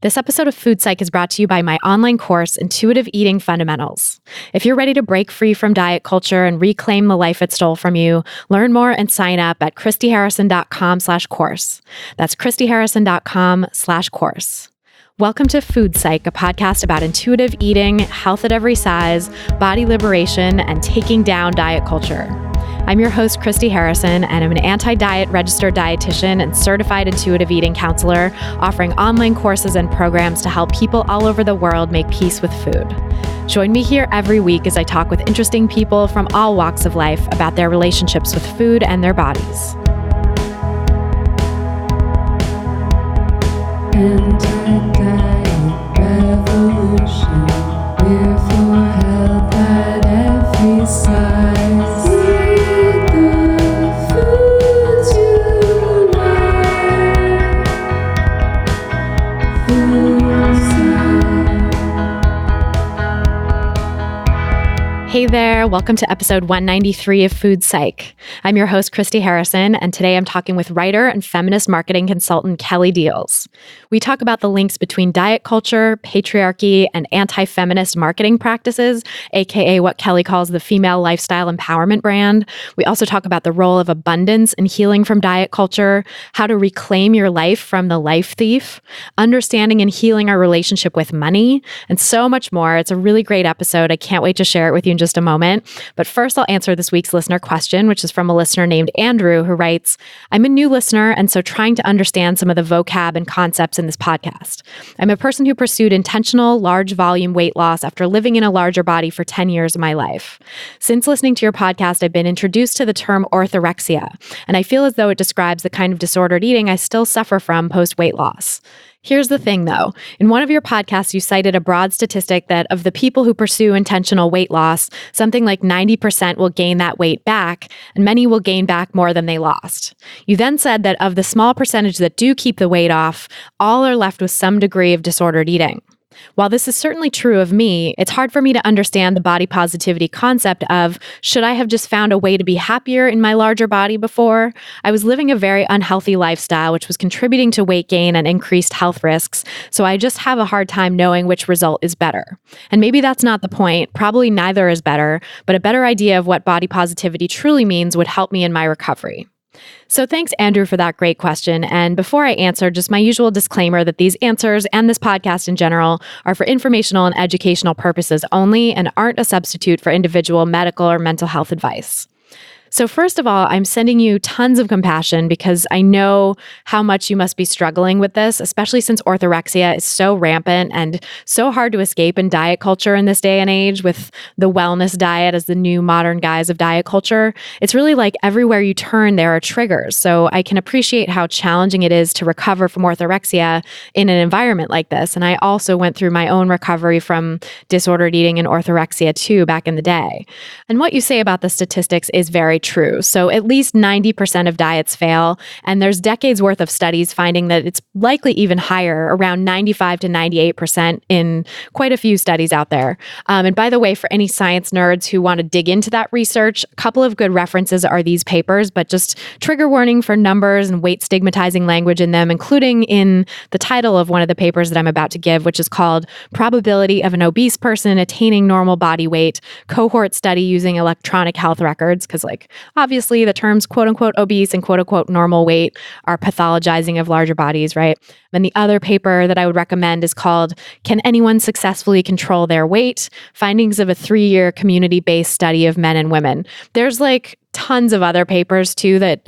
This episode of Food Psych is brought to you by my online course, Intuitive Eating Fundamentals. If you're ready to break free from diet culture and reclaim the life it stole from you, learn more and sign up at christyharrison.com/course. That's christyharrison.com/course. Welcome to Food Psych, a podcast about intuitive eating, health at every size, body liberation, and taking down diet culture. I'm your host, Christy Harrison, and I'm an anti-diet registered dietitian and certified intuitive eating counselor, offering online courses and programs to help people all over the world make peace with food. Join me here every week as I talk with interesting people from all walks of life about their relationships with food and their bodies. Anti-diet revolution, we're for health at every size. Hey there, welcome to episode 193 of Food Psych. I'm your host, Christy Harrison, and today I'm talking with writer and feminist marketing consultant Kelly Diels. We talk about the links between diet culture, patriarchy, and anti-feminist marketing practices, aka what Kelly calls the female lifestyle empowerment brand. We also talk about the role of abundance in healing from diet culture, how to reclaim your life from the life thief, understanding and healing our relationship with money, and so much more. It's a really great episode. I can't wait to share it with you in just a moment. But first, I'll answer this week's listener question, which is from a listener named Andrew, who writes, I'm a new listener, and so trying to understand some of the vocab and concepts in this podcast. I'm a person who pursued intentional, large volume weight loss after living in a larger body for 10 years of my life. Since listening to your podcast, I've been introduced to the term orthorexia, and I feel as though it describes the kind of disordered eating I still suffer from post-weight loss. Here's the thing, though. In one of your podcasts, you cited a broad statistic that of the people who pursue intentional weight loss, something like 90% will gain that weight back, and many will gain back more than they lost. You then said that of the small percentage that do keep the weight off, all are left with some degree of disordered eating. While this is certainly true of me, it's hard for me to understand the body positivity concept of, should I have just found a way to be happier in my larger body before? I was living a very unhealthy lifestyle, which was contributing to weight gain and increased health risks, so I just have a hard time knowing which result is better. And maybe that's not the point, probably neither is better, but a better idea of what body positivity truly means would help me in my recovery. So thanks, Andrew, for that great question. And before I answer, just my usual disclaimer that these answers and this podcast in general are for informational and educational purposes only and aren't a substitute for individual medical or mental health advice. So first of all, I'm sending you tons of compassion because I know how much you must be struggling with this, especially since orthorexia is so rampant and so hard to escape in diet culture in this day and age with the wellness diet as the new modern guise of diet culture. It's really like everywhere you turn, there are triggers. So I can appreciate how challenging it is to recover from orthorexia in an environment like this. And I also went through my own recovery from disordered eating and orthorexia too back in the day. And what you say about the statistics is very true. So at least 90% of diets fail, and there's decades worth of studies finding that it's likely even higher, around 95 to 98% in quite a few studies out there. And by the way, for any science nerds who want to dig into that research, a couple of good references are these papers, but just trigger warning for numbers and weight stigmatizing language in them, including in the title of one of the papers that I'm about to give, which is called Probability of an Obese Person Attaining Normal Body Weight, Cohort Study Using Electronic Health Records, because obviously the terms quote unquote obese and quote unquote normal weight are pathologizing of larger bodies, right? And the other paper that I would recommend is called Can Anyone Successfully Control Their Weight? Findings of a 3-year community-based study of men and women. There's tons of other papers too that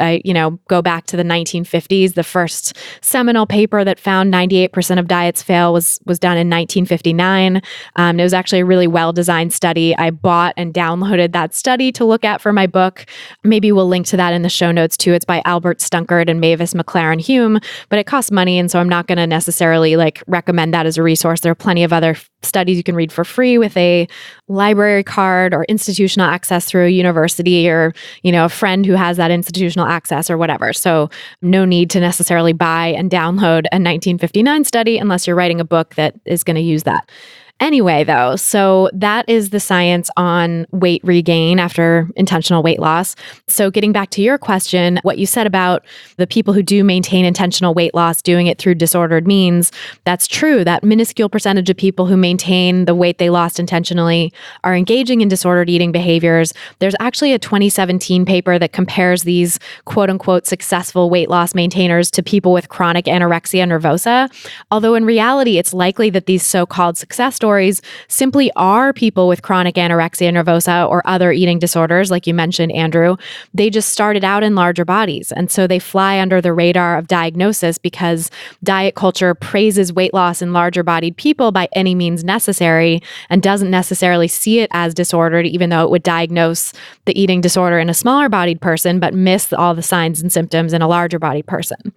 go back to the 1950s. The first seminal paper that found 98% of diets fail was done in 1959. It was actually a really well-designed study. I bought and downloaded that study to look at for my book. Maybe we'll link to that in the show notes too. It's by Albert Stunkard and Mavis McLaren Hume, but it costs money, and so I'm not going to necessarily recommend that as a resource. There are plenty of other studies you can read for free with a library card or institutional access through a university or a friend who has that institutional access or whatever. So no need to necessarily buy and download a 1959 study unless you're writing a book that is going to use that. Anyway, though, so that is the science on weight regain after intentional weight loss. So getting back to your question, what you said about the people who do maintain intentional weight loss doing it through disordered means, that's true. That minuscule percentage of people who maintain the weight they lost intentionally are engaging in disordered eating behaviors. There's actually a 2017 paper that compares these quote unquote successful weight loss maintainers to people with chronic anorexia nervosa. Although in reality, it's likely that these so-called success stories simply are people with chronic anorexia nervosa or other eating disorders, like you mentioned, Andrew. They just started out in larger bodies. And so they fly under the radar of diagnosis because diet culture praises weight loss in larger bodied people by any means necessary and doesn't necessarily see it as disordered, even though it would diagnose the eating disorder in a smaller bodied person, but miss all the signs and symptoms in a larger bodied person.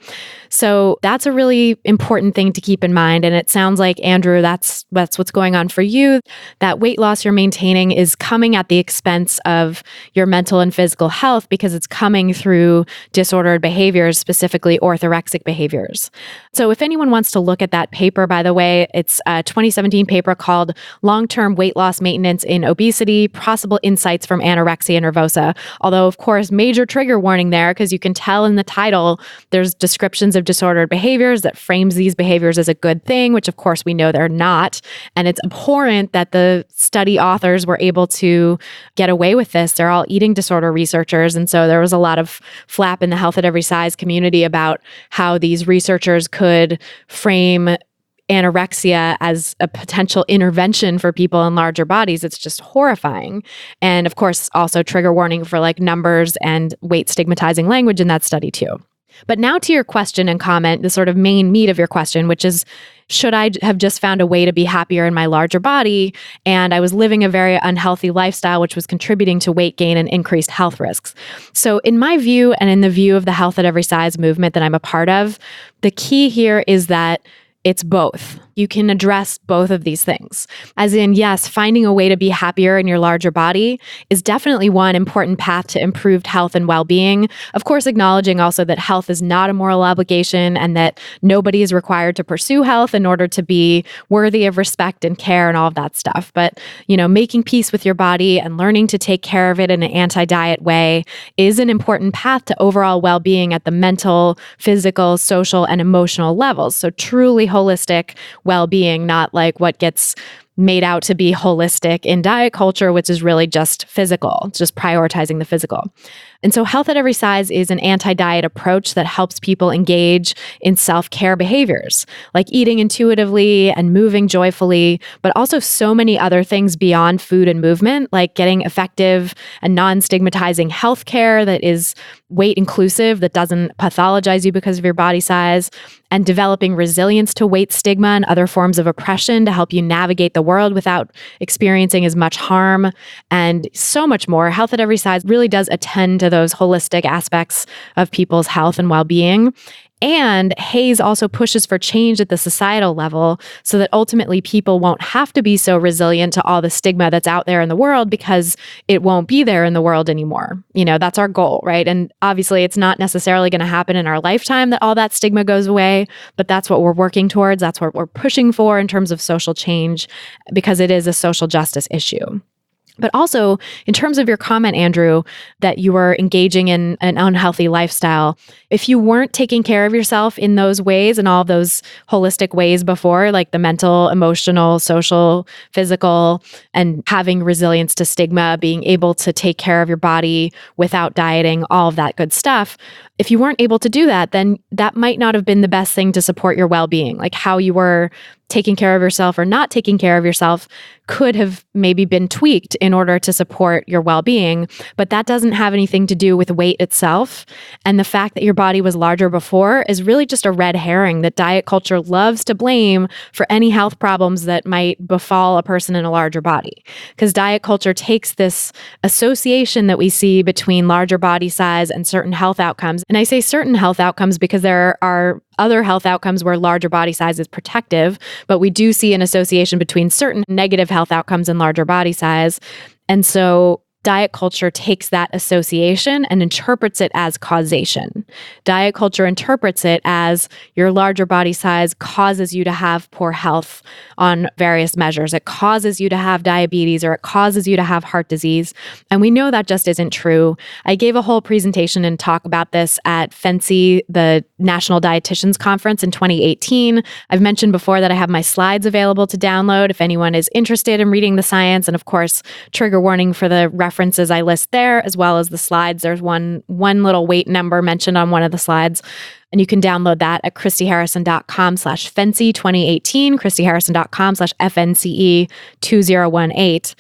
So that's a really important thing to keep in mind. And it sounds like, Andrew, that's what's going on for you. That weight loss you're maintaining is coming at the expense of your mental and physical health because it's coming through disordered behaviors, specifically orthorexic behaviors. So if anyone wants to look at that paper, by the way, it's a 2017 paper called Long-Term Weight Loss Maintenance in Obesity, Possible Insights from Anorexia Nervosa. Although, of course, major trigger warning there, because you can tell in the title, there's descriptions of disordered behaviors that frames these behaviors as a good thing, which of course we know they're not. And it's abhorrent that the study authors were able to get away with this. They're all eating disorder researchers. And so there was a lot of flap in the health at every size community about how these researchers could frame anorexia as a potential intervention for people in larger bodies. It's just horrifying. And of course, also trigger warning for like numbers and weight stigmatizing language in that study too. But now to your question and comment, the sort of main meat of your question, which is, should I have just found a way to be happier in my larger body? And I was living a very unhealthy lifestyle, which was contributing to weight gain and increased health risks. So in my view, and in the view of the Health at Every Size movement that I'm a part of, the key here is that it's both. You can address both of these things. As in, yes, finding a way to be happier in your larger body is definitely one important path to improved health and well-being. Of course, acknowledging also that health is not a moral obligation and that nobody is required to pursue health in order to be worthy of respect and care and all of that stuff. But, making peace with your body and learning to take care of it in an anti-diet way is an important path to overall well-being at the mental, physical, social, and emotional levels. So truly holistic well-being, not like what gets made out to be holistic in diet culture, which is really just physical. It's just prioritizing the physical. And so Health at Every Size is an anti-diet approach that helps people engage in self-care behaviors, like eating intuitively and moving joyfully, but also so many other things beyond food and movement, like getting effective and non-stigmatizing healthcare that is weight inclusive, that doesn't pathologize you because of your body size, and developing resilience to weight stigma and other forms of oppression to help you navigate the world without experiencing as much harm, and so much more. Health at Every Size really does attend to those holistic aspects of people's health and well-being. And HAES also pushes for change at the societal level so that ultimately people won't have to be so resilient to all the stigma that's out there in the world because it won't be there in the world anymore. That's our goal, right? And obviously it's not necessarily going to happen in our lifetime that all that stigma goes away, but that's what we're working towards. That's what we're pushing for in terms of social change because it is a social justice issue. But also, in terms of your comment, Andrew, that you were engaging in an unhealthy lifestyle, if you weren't taking care of yourself in those ways and all those holistic ways before, like the mental, emotional, social, physical, and having resilience to stigma, being able to take care of your body without dieting, all of that good stuff, if you weren't able to do that, then that might not have been the best thing to support your well-being. Like how you were taking care of yourself or not taking care of yourself could have maybe been tweaked in order to support your well-being, but that doesn't have anything to do with weight itself. And the fact that your body was larger before is really just a red herring that diet culture loves to blame for any health problems that might befall a person in a larger body. Because diet culture takes this association that we see between larger body size and certain health outcomes. And I say certain health outcomes because there are other health outcomes where larger body size is protective, but we do see an association between certain negative health outcomes and larger body size. And so diet culture takes that association and interprets it as causation. Diet culture interprets it as your larger body size causes you to have poor health on various measures. It causes you to have diabetes, or it causes you to have heart disease. And we know that just isn't true. I gave a whole presentation and talk about this at FNCI, the National Dietitians Conference in 2018. I've mentioned before that I have my slides available to download if anyone is interested in reading the science. And of course, trigger warning for the references I list there, as well as the slides. There's one little weight number mentioned on one of the slides. And you can download that at christyharrison.com/FNCE 2018, christyharrison.com/FNCE 2018.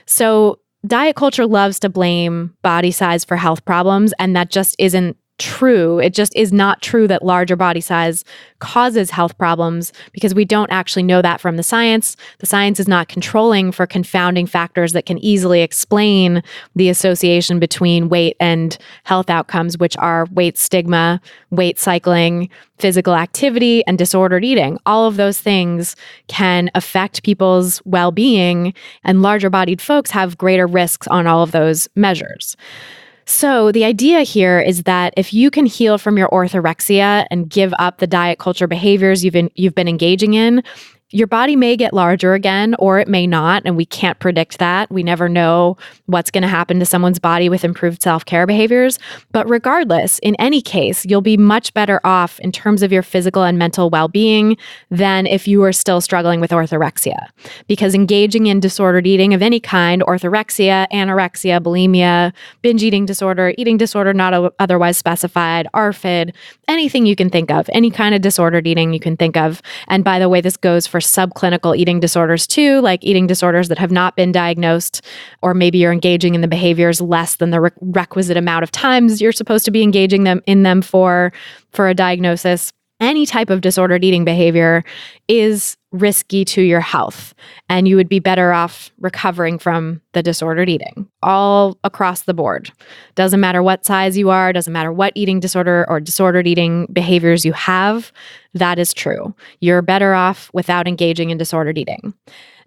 So diet culture loves to blame body size for health problems, and that just isn't true. It just is not true that larger body size causes health problems, because we don't actually know that from the science. The science is not controlling for confounding factors that can easily explain the association between weight and health outcomes, which are weight stigma, weight cycling, physical activity, and disordered eating. All of those things can affect people's well-being, and larger bodied folks have greater risks on all of those measures. So the idea here is that if you can heal from your orthorexia and give up the diet culture behaviors you've been engaging in, your body may get larger again, or it may not, and we can't predict that. We never know what's going to happen to someone's body with improved self-care behaviors. But regardless, in any case, you'll be much better off in terms of your physical and mental well-being than if you were still struggling with orthorexia. Because engaging in disordered eating of any kind, orthorexia, anorexia, bulimia, binge eating disorder not otherwise specified, ARFID, anything you can think of, any kind of disordered eating you can think of. And by the way, this goes for subclinical eating disorders too, like eating disorders that have not been diagnosed, or maybe you're engaging in the behaviors less than the requisite amount of times you're supposed to be engaging in them for a diagnosis. Any type of disordered eating behavior is risky to your health, and you would be better off recovering from the disordered eating all across the board. Doesn't matter what size you are, doesn't matter what eating disorder or disordered eating behaviors you have. That is true. You're better off without engaging in disordered eating.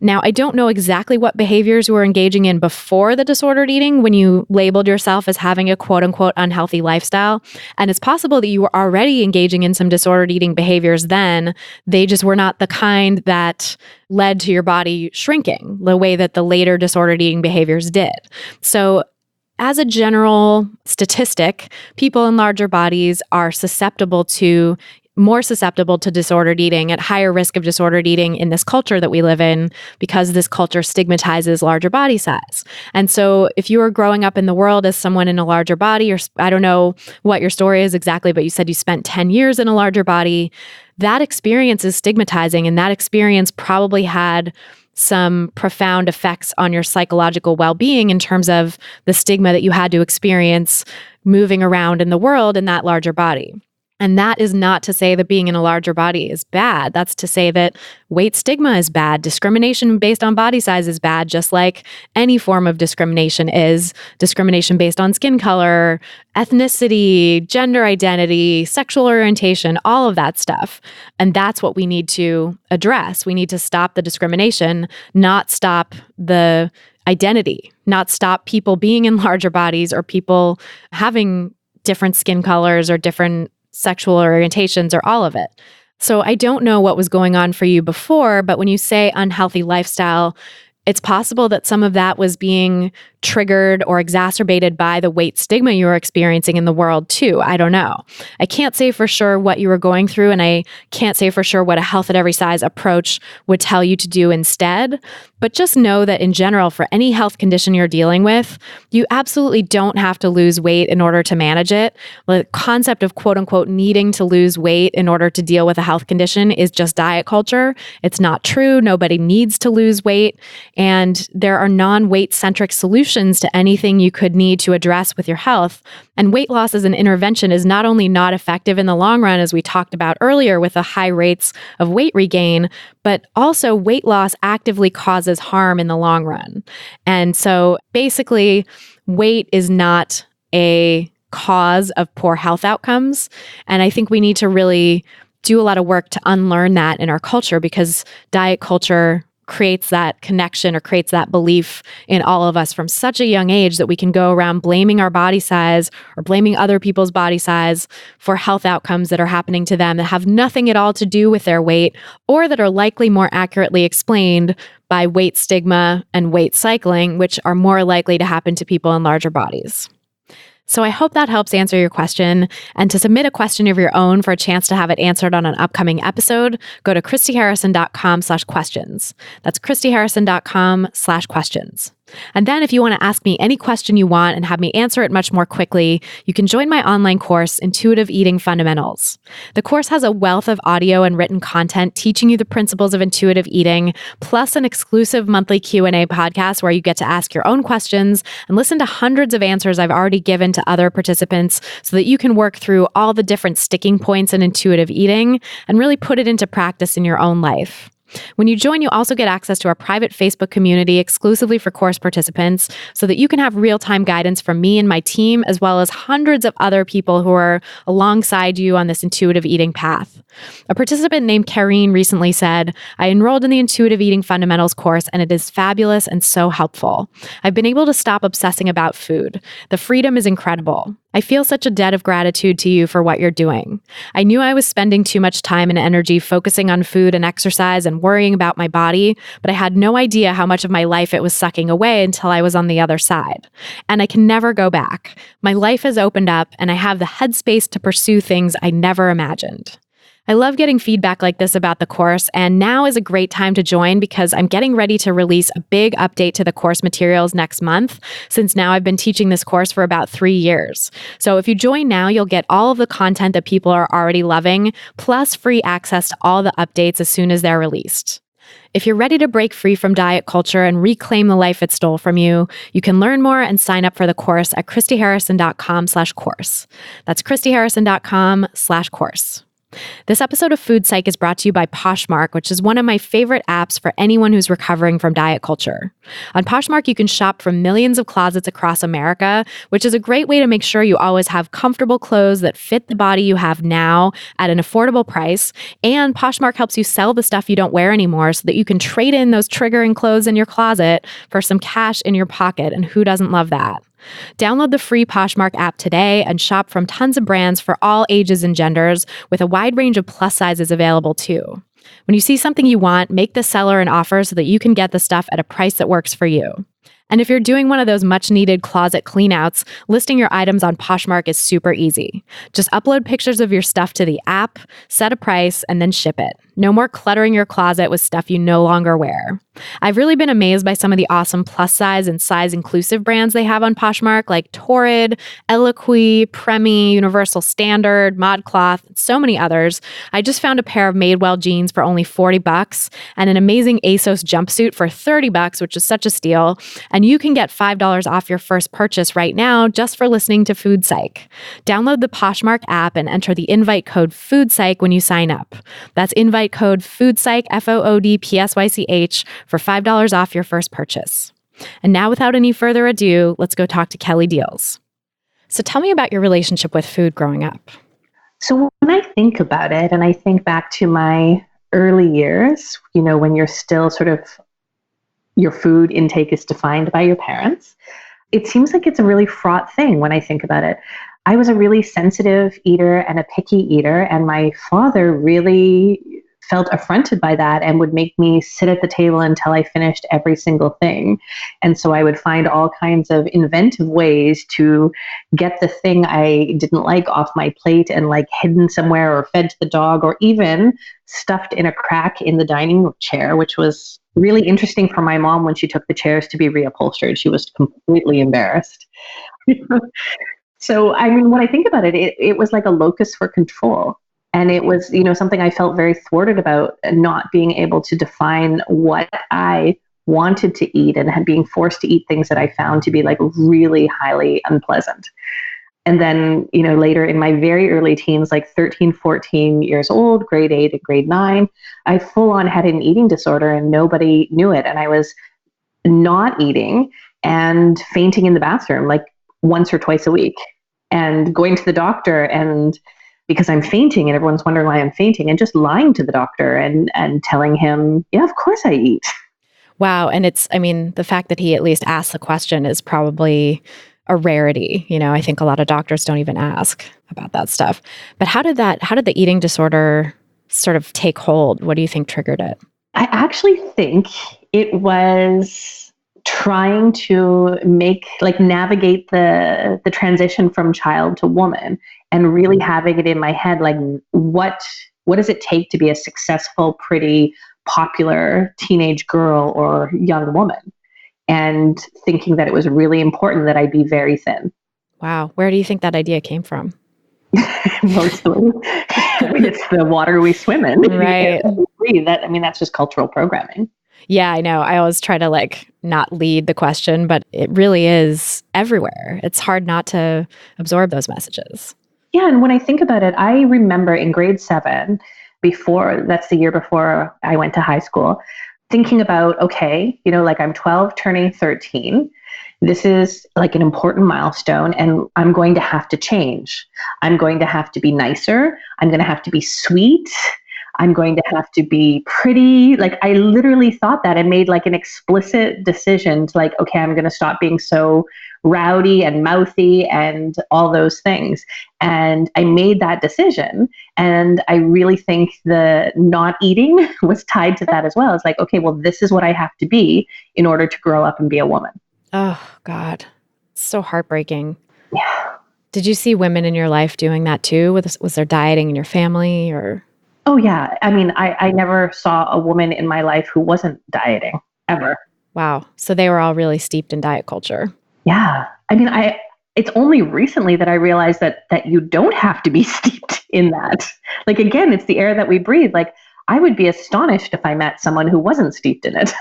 Now, I don't know exactly what behaviors you were engaging in before the disordered eating when you labeled yourself as having a quote unquote unhealthy lifestyle. And it's possible that you were already engaging in some disordered eating behaviors then. They just were not the kind that led to your body shrinking the way that the later disordered eating behaviors did. So as a general statistic, people in larger bodies are more susceptible to disordered eating, at higher risk of disordered eating in this culture that we live in, because this culture stigmatizes larger body size. And so if you were growing up in the world as someone in a larger body, or I don't know what your story is exactly, but you said you spent 10 years in a larger body, that experience is stigmatizing, and that experience probably had some profound effects on your psychological well-being in terms of the stigma that you had to experience moving around in the world in that larger body. And that is not to say that being in a larger body is bad. That's to say that weight stigma is bad. Discrimination based on body size is bad, just like any form of discrimination is. Discrimination based on skin color, ethnicity, gender identity, sexual orientation, all of that stuff. And that's what we need to address. We need to stop the discrimination, not stop the identity, not stop people being in larger bodies or people having different skin colors or different sexual orientations, or all of it. So I don't know what was going on for you before, but when you say unhealthy lifestyle, it's possible that some of that was being triggered or exacerbated by the weight stigma you were experiencing in the world too. I don't know. I can't say for sure what you were going through, and I can't say for sure what a health at every size approach would tell you to do instead. But just know that in general, for any health condition you're dealing with, you absolutely don't have to lose weight in order to manage it. The concept of quote unquote needing to lose weight in order to deal with a health condition is just diet culture. It's not true. Nobody needs to lose weight. And there are non-weight centric solutions to anything you could need to address with your health. And weight loss as an intervention is not only not effective in the long run, as we talked about earlier with the high rates of weight regain, but also weight loss actively causes harm in the long run. And so basically, weight is not a cause of poor health outcomes. And I think we need to really do a lot of work to unlearn that in our culture, because diet culture creates that connection or creates that belief in all of us from such a young age that we can go around blaming our body size or blaming other people's body size for health outcomes that are happening to them that have nothing at all to do with their weight, or that are likely more accurately explained by weight stigma and weight cycling, which are more likely to happen to people in larger bodies. So I hope that helps answer your question. And to submit a question of your own for a chance to have it answered on an upcoming episode, go to christyharrison.com/questions. That's christyharrison.com/questions. And then if you want to ask me any question you want and have me answer it much more quickly, you can join my online course, Intuitive Eating Fundamentals. The course has a wealth of audio and written content teaching you the principles of intuitive eating, plus an exclusive monthly Q&A podcast where you get to ask your own questions and listen to hundreds of answers I've already given to other participants so that you can work through all the different sticking points in intuitive eating and really put it into practice in your own life. When you join, you also get access to our private Facebook community exclusively for course participants so that you can have real-time guidance from me and my team, as well as hundreds of other people who are alongside you on this intuitive eating path. A participant named Karine recently said, "I enrolled in the Intuitive Eating Fundamentals course and it is fabulous and so helpful. I've been able to stop obsessing about food. The freedom is incredible. I feel such a debt of gratitude to you for what you're doing. I knew I was spending too much time and energy focusing on food and exercise and worrying about my body, but I had no idea how much of my life it was sucking away until I was on the other side. And I can never go back. My life has opened up and I have the headspace to pursue things I never imagined." I love getting feedback like this about the course, and now is a great time to join because I'm getting ready to release a big update to the course materials next month, since now I've been teaching this course for about 3 years. So if you join now, you'll get all of the content that people are already loving, plus free access to all the updates as soon as they're released. If you're ready to break free from diet culture and reclaim the life it stole from you, you can learn more and sign up for the course at christyharrison.com/course. That's christyharrison.com/course. This episode of Food Psych is brought to you by Poshmark, which is one of my favorite apps for anyone who's recovering from diet culture. On Poshmark, you can shop from millions of closets across America, which is a great way to make sure you always have comfortable clothes that fit the body you have now at an affordable price. And Poshmark helps you sell the stuff you don't wear anymore so that you can trade in those triggering clothes in your closet for some cash in your pocket. And who doesn't love that? Download the free Poshmark app today and shop from tons of brands for all ages and genders, with a wide range of plus sizes available too. When you see something you want, make the seller an offer so that you can get the stuff at a price that works for you. And if you're doing one of those much-needed closet cleanouts, listing your items on Poshmark is super easy. Just upload pictures of your stuff to the app, set a price, and then ship it. No more cluttering your closet with stuff you no longer wear. I've really been amazed by some of the awesome plus size and size inclusive brands they have on Poshmark, like Torrid, Eloquii, Premi, Universal Standard, ModCloth, and so many others. I just found a pair of Madewell jeans for only $40 and an amazing ASOS jumpsuit for $30, which is such a steal. And you can get $5 off your first purchase right now just for listening to Food Psych. Download the Poshmark app and enter the invite code FOODPSYCH when you sign up. That's invite code FOODPSYCH, FOODPSYCH, for $5 off your first purchase. And now, without any further ado, let's go talk to Kelly Diels. So tell me about your relationship with food growing up. So when I think about it, and I think back to my early years, when you're still sort of, your food intake is defined by your parents, it seems like it's a really fraught thing when I think about it. I was a really sensitive eater and a picky eater, and my father really felt affronted by that and would make me sit at the table until I finished every single thing. And so I would find all kinds of inventive ways to get the thing I didn't like off my plate and like hidden somewhere or fed to the dog or even stuffed in a crack in the dining room chair, which was really interesting for my mom when she took the chairs to be reupholstered. She was completely embarrassed. So, I mean, when I think about it, it was like a locus for control. And it was, something I felt very thwarted about, not being able to define what I wanted to eat and being forced to eat things that I found to be like really highly unpleasant. And then, later in my very early teens, like 13, 14 years old, grade 8 and grade 9, I full on had an eating disorder and nobody knew it. And I was not eating and fainting in the bathroom like once or twice a week and going to the doctor and because I'm fainting and everyone's wondering why I'm fainting and just lying to the doctor and telling him, yeah, of course I eat. Wow. And the fact that he at least asked the question is probably a rarity. I think a lot of doctors don't even ask about that stuff. But how did the eating disorder sort of take hold? What do you think triggered it? I actually think it was trying to navigate the transition from child to woman, and really having it in my head, like, what does it take to be a successful, pretty, popular teenage girl or young woman? And thinking that it was really important that I be very thin. Wow. Where do you think that idea came from? Mostly. It's the water we swim in. Right. That's just cultural programming. Yeah, I know. I always try to not lead the question, but it really is everywhere. It's hard not to absorb those messages. Yeah. And when I think about it, I remember in grade 7, that's the year before I went to high school, thinking about, okay, I'm 12 turning 13. This is an important milestone, and I'm going to have to change. I'm going to have to be nicer. I'm going to have to be sweet. I'm going to have to be pretty. I literally thought that and made an explicit decision to okay, I'm going to stop being so rowdy and mouthy and all those things. And I made that decision. And I really think the not eating was tied to that as well. It's okay, well, this is what I have to be in order to grow up and be a woman. Oh, God. It's so heartbreaking. Yeah. Did you see women in your life doing that too? Was there dieting in your family or? Oh, yeah. I never saw a woman in my life who wasn't dieting, ever. Wow. So they were all really steeped in diet culture. Yeah. It's only recently that I realized that you don't have to be steeped in that. Again, it's the air that we breathe. I would be astonished if I met someone who wasn't steeped in it.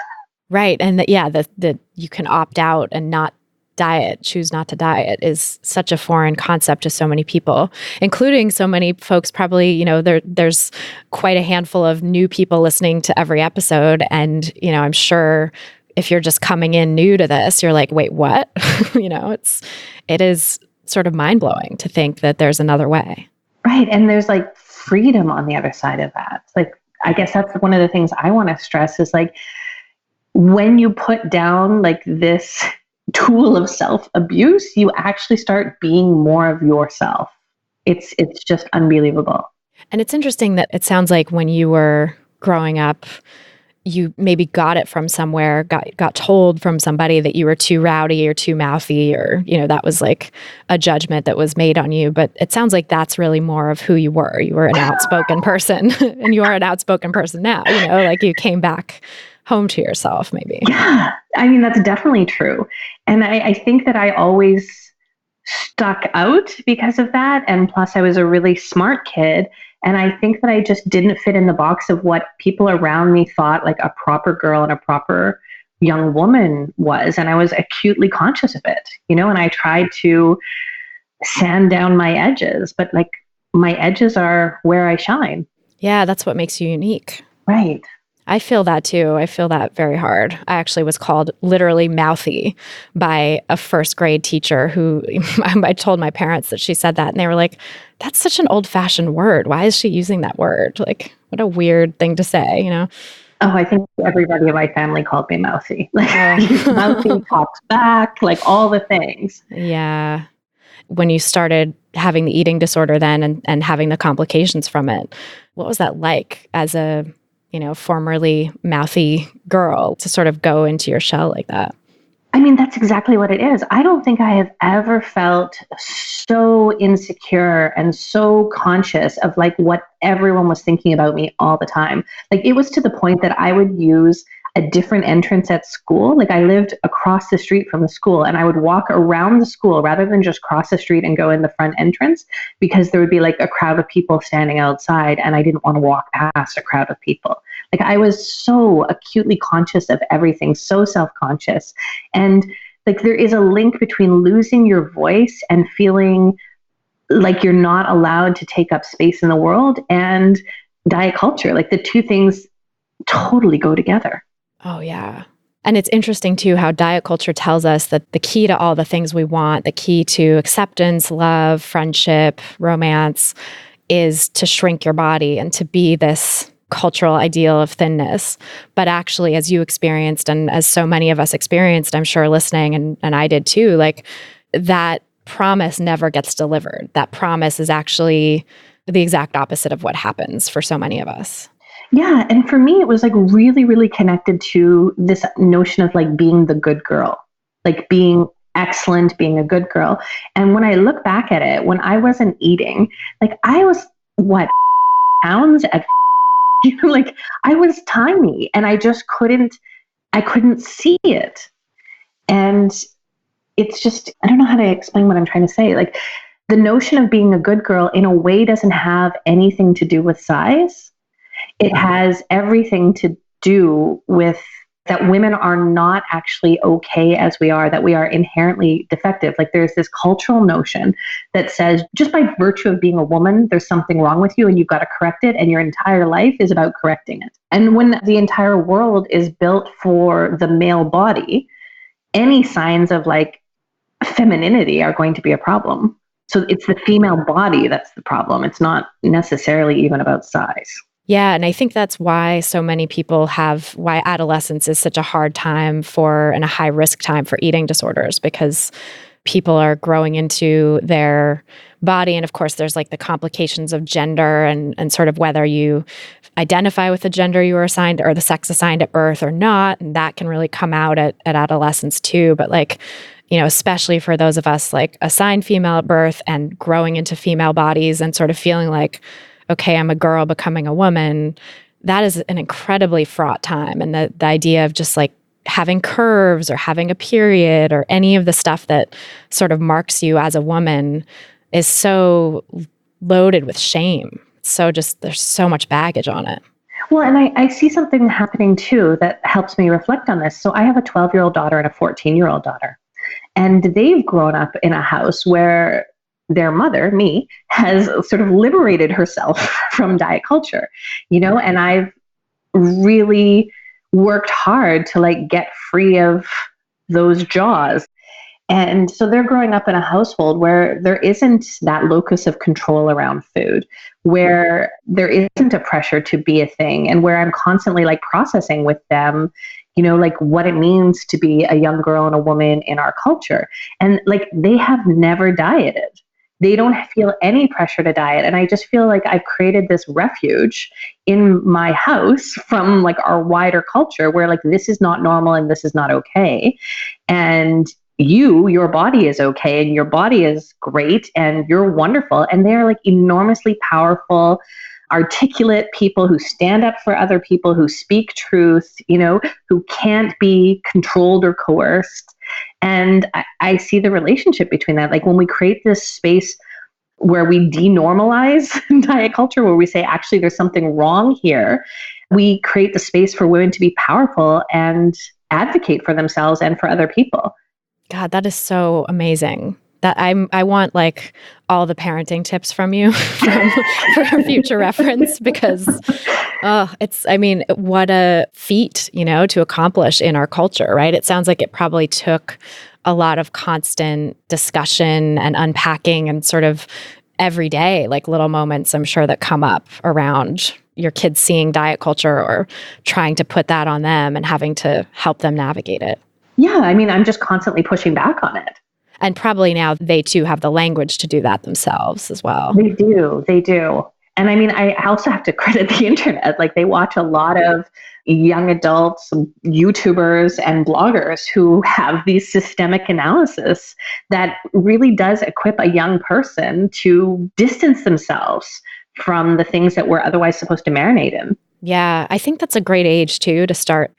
Right. And that you can opt out and not diet, choose not to diet is such a foreign concept to so many people, including so many folks probably, there's quite a handful of new people listening to every episode. And, I'm sure if you're just coming in new to this, you're like, wait, what? It is sort of mind-blowing to think that there's another way. Right. And there's freedom on the other side of that. I guess that's one of the things I want to stress is when you put down this tool of self-abuse, you actually start being more of yourself. It's just unbelievable. And it's interesting that it sounds like when you were growing up, you maybe got it from somewhere, got told from somebody that you were too rowdy or too mouthy, or, that was a judgment that was made on you. But it sounds like that's really more of who you were. You were an outspoken person and you are an outspoken person now, you came back home to yourself maybe. Yeah. That's definitely true. And I think that I always stuck out because of that. And plus I was a really smart kid. And I think that I just didn't fit in the box of what people around me thought a proper girl and a proper young woman was. And I was acutely conscious of it, and I tried to sand down my edges, but my edges are where I shine. Yeah, that's what makes you unique. Right. I feel that too. I feel that very hard. I actually was called literally mouthy by a first grade teacher who I told my parents that she said that, and they were like, that's such an old-fashioned word. Why is she using that word? What a weird thing to say, Oh, I think everybody in my family called me mouthy. Mouthy, talks back, all the things. Yeah. When you started having the eating disorder then and having the complications from it, what was that like as a formerly mouthy girl to sort of go into your shell like that? That's exactly what it is. I don't think I have ever felt so insecure and so conscious of what everyone was thinking about me all the time. It was to the point that I would use a different entrance at school. I lived across the street from the school, and I would walk around the school rather than just cross the street and go in the front entrance, because there would be a crowd of people standing outside, and I didn't want to walk past a crowd of people. I was so acutely conscious of everything, so self-conscious. And there is a link between losing your voice and feeling like you're not allowed to take up space in the world and diet culture. The two things totally go together. Oh, yeah. And it's interesting, too, how diet culture tells us that the key to all the things we want, the key to acceptance, love, friendship, romance, is to shrink your body and to be this cultural ideal of thinness. But actually, as you experienced, and as so many of us experienced, I'm sure listening, and I did too, like that promise never gets delivered. That promise is actually the exact opposite of what happens for so many of us. Yeah. And for me, it was like really, really connected to this notion of like being the good girl, like being excellent, being a good girl. And when I look back at it, when I wasn't eating, like I was what, pounds at, like I was tiny and I just I couldn't see it. And it's just, I don't know how to explain what I'm trying to say. Like the notion of being a good girl in a way doesn't have anything to do with size. It has everything to do with that women are not actually okay as we are, that we are inherently defective. Like there's this cultural notion that says just by virtue of being a woman, there's something wrong with you and you've got to correct it. And your entire life is about correcting it. And when the entire world is built for the male body, any signs of like femininity are going to be a problem. So it's the female body that's the problem. It's not necessarily even about size. Yeah. And I think that's why so many people why adolescence is such a hard time and a high risk time for eating disorders, because people are growing into their body. And of course, there's like the complications of gender and sort of whether you identify with the gender you were assigned or the sex assigned at birth or not. And that can really come out at adolescence too. But like, especially for those of us like assigned female at birth and growing into female bodies and sort of feeling like, okay, I'm a girl becoming a woman, that is an incredibly fraught time. And the idea of just like having curves or having a period or any of the stuff that sort of marks you as a woman is so loaded with shame. So just there's so much baggage on it. Well, and I see something happening too that helps me reflect on this. So I have a 12-year-old daughter and a 14-year-old daughter. And they've grown up in a house where their mother, me, has sort of liberated herself from diet culture, and I've really worked hard to like get free of those jaws. And so they're growing up in a household where there isn't that locus of control around food, where there isn't a pressure to be a thing, and where I'm constantly like processing with them, like what it means to be a young girl and a woman in our culture. And like they have never dieted. They don't feel any pressure to diet. And I just feel like I've created this refuge in my house from like our wider culture where like this is not normal and this is not okay. And your body is okay and your body is great and you're wonderful. And they're like enormously powerful, articulate people who stand up for other people, who speak truth, who can't be controlled or coerced. And I see the relationship between that. Like when we create this space where we denormalize diet culture, where we say, actually, there's something wrong here, we create the space for women to be powerful and advocate for themselves and for other people. God, that is so amazing. That I want like all the parenting tips from you for future reference, because what a feat, to accomplish in our culture, right? It sounds like it probably took a lot of constant discussion and unpacking and sort of every day, like little moments I'm sure that come up around your kids seeing diet culture or trying to put that on them and having to help them navigate it. Yeah, I'm just constantly pushing back on it. And probably now they too have the language to do that themselves as well. They do. And I also have to credit the internet. Like they watch a lot of young adults, YouTubers and bloggers who have these systemic analysis that really does equip a young person to distance themselves from the things that we're otherwise supposed to marinate in. Yeah, I think that's a great age too to start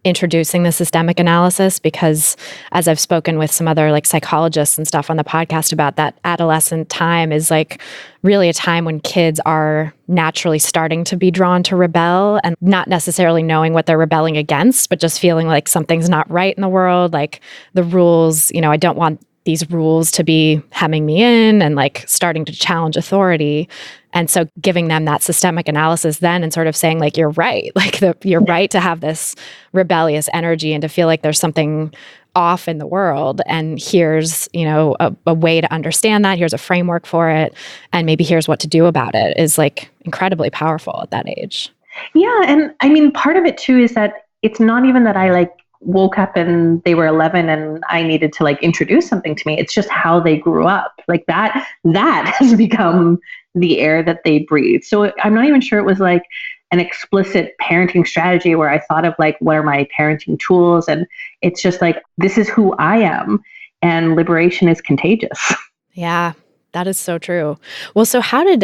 introducing the systemic analysis, because as I've spoken with some other like psychologists and stuff on the podcast about, that adolescent time is like really a time when kids are naturally starting to be drawn to rebel and not necessarily knowing what they're rebelling against, but just feeling like something's not right in the world, like the rules, I don't want these rules to be hemming me in, and like starting to challenge authority. And so giving them that systemic analysis then and sort of saying like, you're right, like you're right to have this rebellious energy and to feel like there's something off in the world. And here's, a way to understand that. Here's a framework for it. And maybe here's what to do about it is like incredibly powerful at that age. Yeah. And I mean, part of it too is that it's not even that I like woke up and they were 11 and I needed to like introduce something to me. It's just how they grew up. Like that has become the air that they breathe. So I'm not even sure it was like an explicit parenting strategy where I thought of like, what are my parenting tools? And it's just like, this is who I am, and liberation is contagious. Yeah, that is so true. Well, so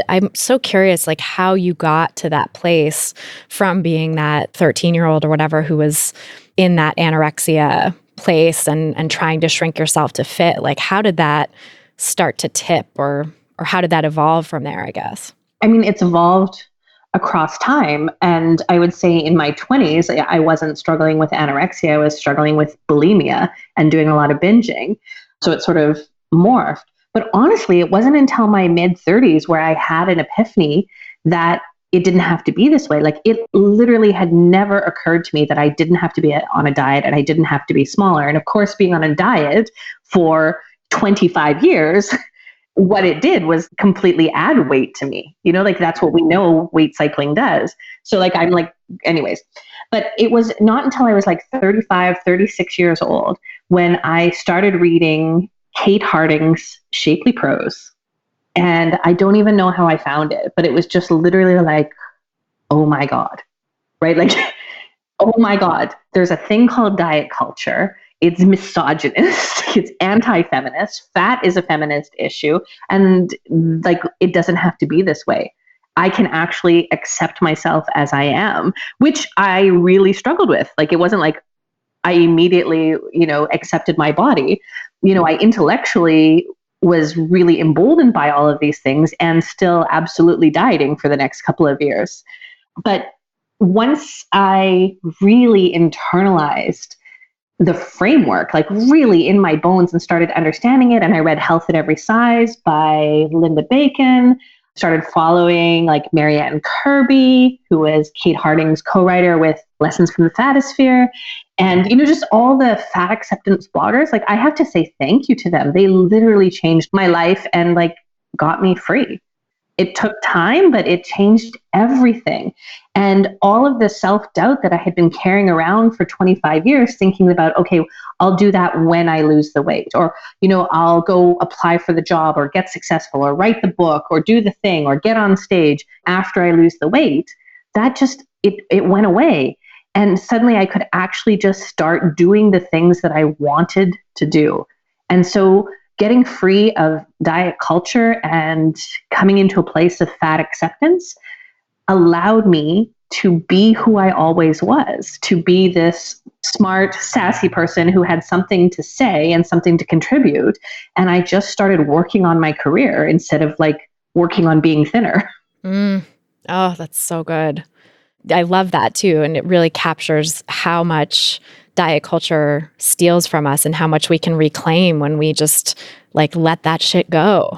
I'm so curious, like how you got to that place from being that 13-year-old or whatever who was in that anorexia place and trying to shrink yourself to fit. Like, how did that start to tip, or how did that evolve from there, I guess? I mean, it's evolved across time. And I would say in my 20s, I wasn't struggling with anorexia. I was struggling with bulimia and doing a lot of binging. So it sort of morphed. But honestly, it wasn't until my mid 30s where I had an epiphany that it didn't have to be this way. Like, it literally had never occurred to me that I didn't have to be on a diet and I didn't have to be smaller. And of course, being on a diet for 25 years, what it did was completely add weight to me. You know, like that's what we know weight cycling does. So like, I'm like, anyways, but it was not until I was like 35, 36 years old when I started reading Kate Harding's Shapely Prose. And I don't even know how I found it, but it was just literally like, oh my God, right? Like, oh my God, there's a thing called diet culture. It's misogynist, it's anti-feminist, fat is a feminist issue. And like, it doesn't have to be this way. I can actually accept myself as I am, which I really struggled with. Like, it wasn't like I immediately, accepted my body. I intellectually was really emboldened by all of these things and still absolutely dieting for the next couple of years. But once I really internalized the framework, like really in my bones, and started understanding it, and I read Health at Every Size by Linda Bacon, started following like Marianne Kirby, who is Kate Harding's co-writer with Lessons from the Fatosphere. And, just all the fat acceptance bloggers, like I have to say thank you to them. They literally changed my life and like got me free. It took time, but it changed everything. And all of the self-doubt that I had been carrying around for 25 years, thinking about, okay, I'll do that when I lose the weight, or, I'll go apply for the job or get successful or write the book or do the thing or get on stage after I lose the weight, that just, it went away. And suddenly I could actually just start doing the things that I wanted to do. And so getting free of diet culture and coming into a place of fat acceptance allowed me to be who I always was, to be this smart, sassy person who had something to say and something to contribute. And I just started working on my career instead of like working on being thinner. Oh, that's so good. I love that too. And it really captures how much diet culture steals from us and how much we can reclaim when we just like let that shit go.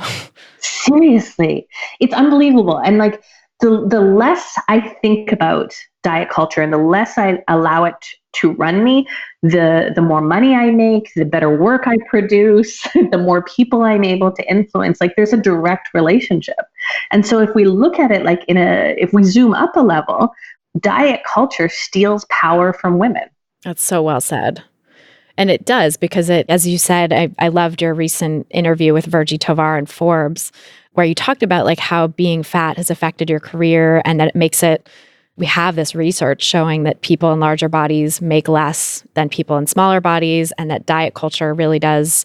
Seriously, it's unbelievable. And like the less I think about diet culture and the less I allow it to run me, the more money I make, the better work I produce, the more people I'm able to influence. Like, there's a direct relationship. And so if we look at it like if we zoom up a level, diet culture steals power from women. That's so well said. And it does, because it, as you said, I loved your recent interview with Virgie Tovar in Forbes, where you talked about like how being fat has affected your career and that it makes it, we have this research showing that people in larger bodies make less than people in smaller bodies, and that diet culture really does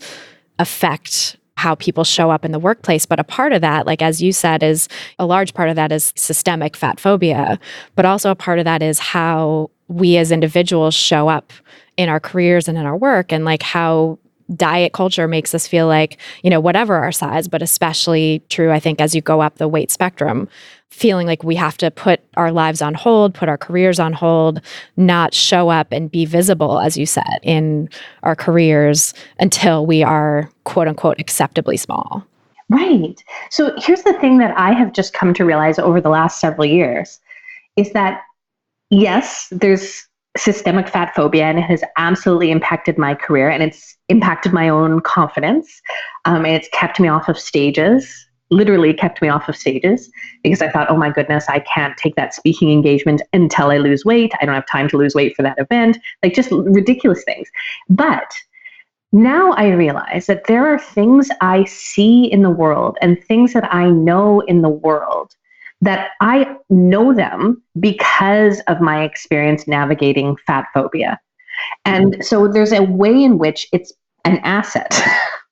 affect how people show up in the workplace. But a part of that, like as you said, is a large part of that is systemic fat phobia, but also a part of that is how we as individuals show up in our careers and in our work, and like how diet culture makes us feel like, whatever our size, but especially true, I think, as you go up the weight spectrum, feeling like we have to put our lives on hold, put our careers on hold, not show up and be visible, as you said, in our careers until we are quote unquote acceptably small. Right. So here's the thing that I have just come to realize over the last several years is that, yes, there's systemic fat phobia, and it has absolutely impacted my career, and it's impacted my own confidence. And it's kept me off of stages literally kept me off of stages because I thought, oh my goodness, I can't take that speaking engagement until I lose weight. I don't have time to lose weight for that event. Like just ridiculous things. But now I realize that there are things I see in the world and things that I know in the world that I know them because of my experience navigating fat phobia. And so there's a way in which it's an asset.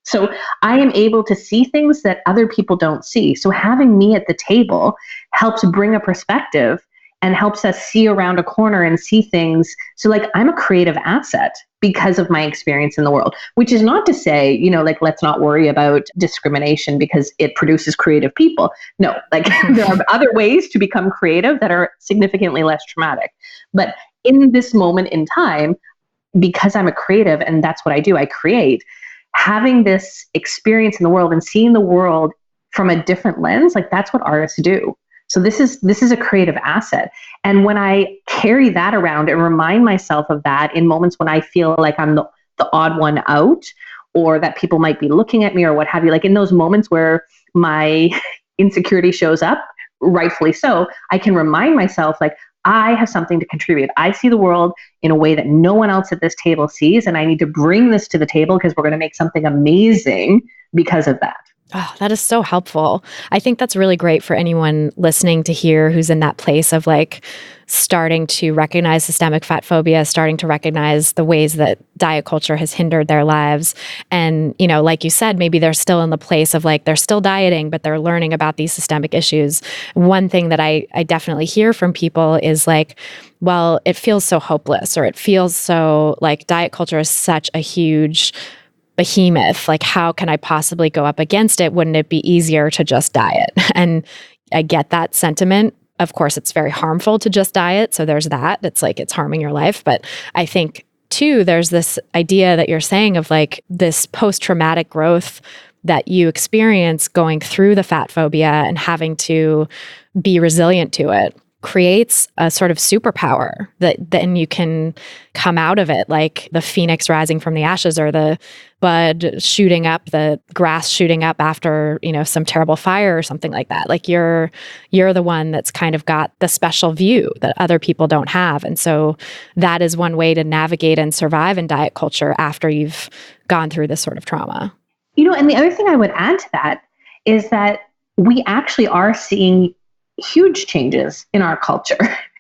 So I am able to see things that other people don't see. So having me at the table helps bring a perspective and helps us see around a corner and see things. So like I'm a creative asset because of my experience in the world, which is not to say, you know, like, let's not worry about discrimination because it produces creative people. No, like there are other ways to become creative that are significantly less traumatic. But in this moment in time, because I'm a creative and that's what I do, I create, having this experience in the world and seeing the world from a different lens, like that's what artists do. So this is a creative asset. And when I carry that around and remind myself of that in moments when I feel like I'm the odd one out, or that people might be looking at me or what have you, like in those moments where my insecurity shows up, rightfully so, I can remind myself like, I have something to contribute. I see the world in a way that no one else at this table sees, and I need to bring this to the table because we're going to make something amazing because of that. Oh, that is so helpful. I think that's really great for anyone listening to hear who's in that place of like starting to recognize systemic fat phobia, starting to recognize the ways that diet culture has hindered their lives. And, you know, like you said, maybe they're still in the place of like, they're still dieting, but they're learning about these systemic issues. One thing that I definitely hear from people is like, well, it feels so hopeless, or it feels so like diet culture is such a huge behemoth. Like, how can I possibly go up against it? Wouldn't it be easier to just diet? And I get that sentiment. Of course, it's very harmful to just diet. So there's that. It's like it's harming your life. But I think, too, there's this idea that you're saying of like this post-traumatic growth that you experience going through the fat phobia and having to be resilient to it creates a sort of superpower that then you can come out of it, like the phoenix rising from the ashes, or the bud shooting up, the grass shooting up after, you know, some terrible fire or something like that. Like you're the one that's kind of got the special view that other people don't have. And so that is one way to navigate and survive in diet culture after you've gone through this sort of trauma. You know, and the other thing I would add to that is that we actually are seeing huge changes in our culture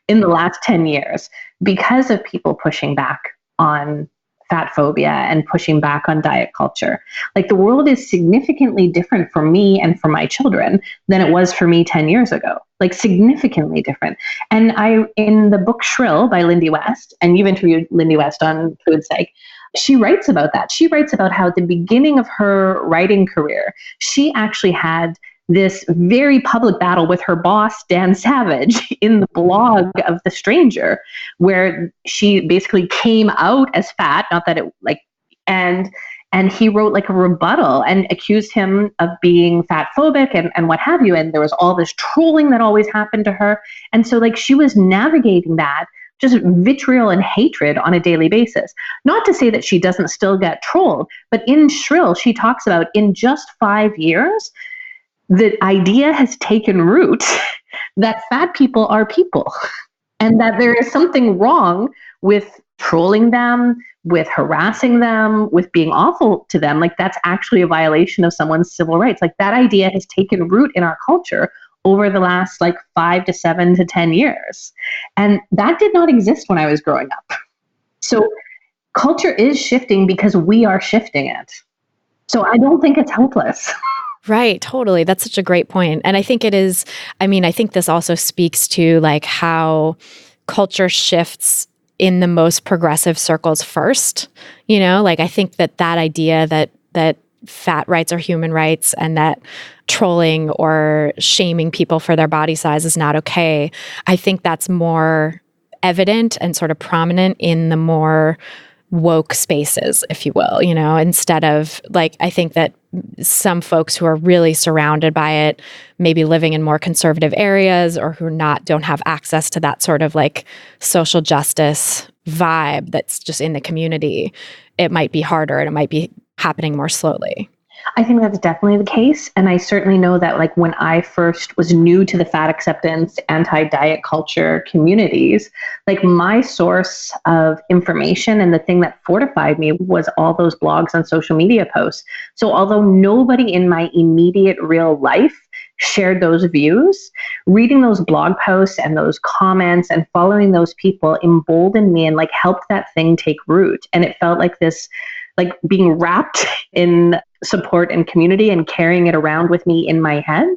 in the last 10 years because of people pushing back on fat phobia and pushing back on diet culture. Like the world is significantly different for me and for my children than it was for me 10 years ago, like significantly different. And in the book Shrill by Lindy West, and you've interviewed Lindy West on Food Psych, she writes about that. She writes about how at the beginning of her writing career, she actually had this very public battle with her boss, Dan Savage, in the blog of The Stranger, where she basically came out as fat, not that it like, and he wrote like a rebuttal and accused him of being fat phobic and what have you. And there was all this trolling that always happened to her. And so like she was navigating that, just vitriol and hatred on a daily basis. Not to say that she doesn't still get trolled, but in Shrill, she talks about in just 5 years, the idea has taken root that fat people are people and that there is something wrong with trolling them, with harassing them, with being awful to them. Like that's actually a violation of someone's civil rights. Like that idea has taken root in our culture over the last like 5 to 7 to 10 years. And that did not exist when I was growing up. So culture is shifting because we are shifting it. So I don't think it's helpless. Right, totally. That's such a great point. And I think it is, I mean, I think this also speaks to like how culture shifts in the most progressive circles first. You know, like I think that idea that fat rights are human rights and that trolling or shaming people for their body size is not okay. I think that's more evident and sort of prominent in the more woke spaces, if you will, you know, instead of like, I think that some folks who are really surrounded by it, maybe living in more conservative areas or who don't have access to that sort of like social justice vibe that's just in the community, it might be harder and it might be happening more slowly. I think that's definitely the case. And I certainly know that like when I first was new to the fat acceptance, anti-diet culture communities, like my source of information and the thing that fortified me was all those blogs and social media posts. So although nobody in my immediate real life shared those views, reading those blog posts and those comments and following those people emboldened me and like helped that thing take root. And it felt like this, like being wrapped in support and community and carrying it around with me in my head.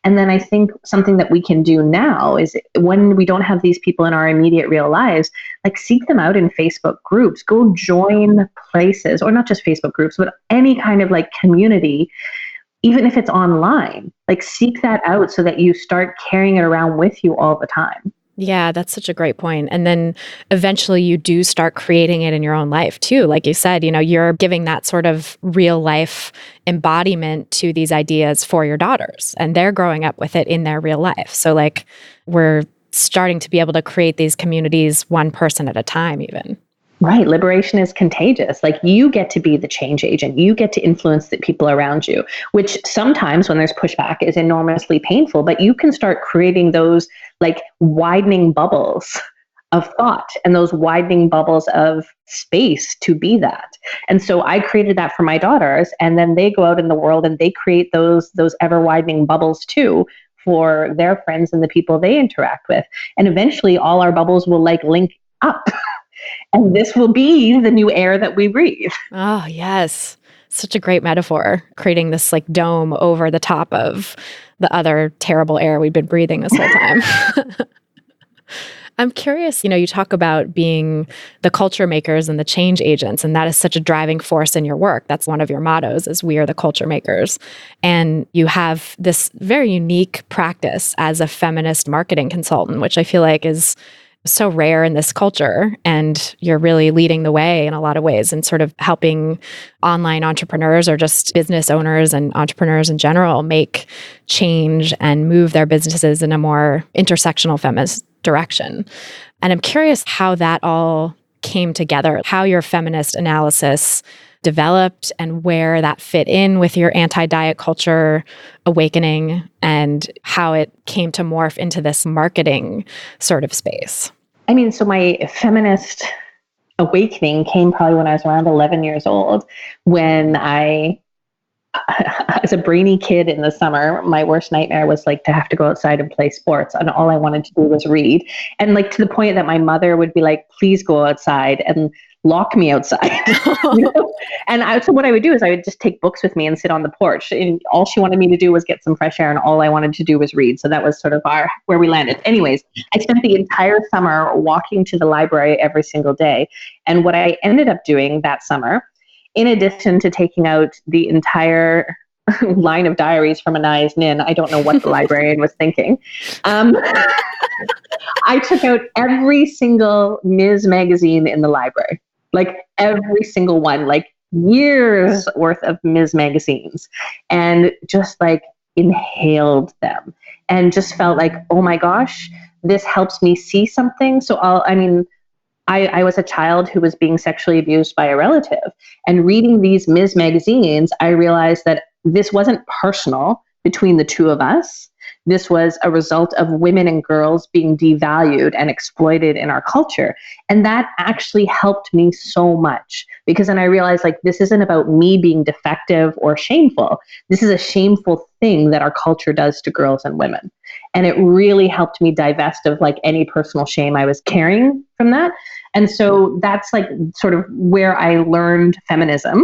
And then I think something that we can do now is when we don't have these people in our immediate real lives, like seek them out in Facebook groups, go join places, or not just Facebook groups, but any kind of like community, even if it's online, like seek that out so that you start carrying it around with you all the time. Yeah, that's such a great point. And then eventually you do start creating it in your own life too. Like you said, you're giving that sort of real life embodiment to these ideas for your daughters, and they're growing up with it in their real life. So like we're starting to be able to create these communities one person at a time even. Right. Liberation is contagious. Like you get to be the change agent. You get to influence the people around you, which sometimes when there's pushback is enormously painful, but you can start creating those like widening bubbles of thought and those widening bubbles of space to be that. And so I created that for my daughters, and then they go out in the world and they create those ever widening bubbles too for their friends and the people they interact with. And eventually all our bubbles will like link up. And this will be the new air that we breathe. Oh, yes. Such a great metaphor, creating this like dome over the top of the other terrible air we've been breathing this whole time. I'm curious, you talk about being the culture makers and the change agents, and that is such a driving force in your work. That's one of your mottos is we are the culture makers. And you have this very unique practice as a feminist marketing consultant, which I feel like is so rare in this culture, and you're really leading the way in a lot of ways and sort of helping online entrepreneurs or just business owners and entrepreneurs in general make change and move their businesses in a more intersectional feminist direction. And I'm curious how that all came together, how your feminist analysis developed and where that fit in with your anti-diet culture awakening and how it came to morph into this marketing sort of space. I mean, so my feminist awakening came probably when I was around 11 years old, when I as a brainy kid in the summer, my worst nightmare was like to have to go outside and play sports, and all I wanted to do was read. And like to the point that my mother would be like, please go outside and lock me outside. And so what I would do is I would just take books with me and sit on the porch. And all she wanted me to do was get some fresh air, and all I wanted to do was read. So that was sort of where we landed. Anyways, I spent the entire summer walking to the library every single day. And what I ended up doing that summer, in addition to taking out the entire line of diaries from Anais Nin, I don't know what the librarian was thinking. I took out every single Ms. magazine in the library, like every single one, like years worth of Ms. magazines, and just like inhaled them and just felt like, oh my gosh, this helps me see something. So I was a child who was being sexually abused by a relative, and reading these Ms. magazines, I realized that this wasn't personal between the two of us. This was a result of women and girls being devalued and exploited in our culture. And that actually helped me so much, because then I realized like, this isn't about me being defective or shameful. This is a shameful thing that our culture does to girls and women. And it really helped me divest of like any personal shame I was carrying from that. And so that's like sort of where I learned feminism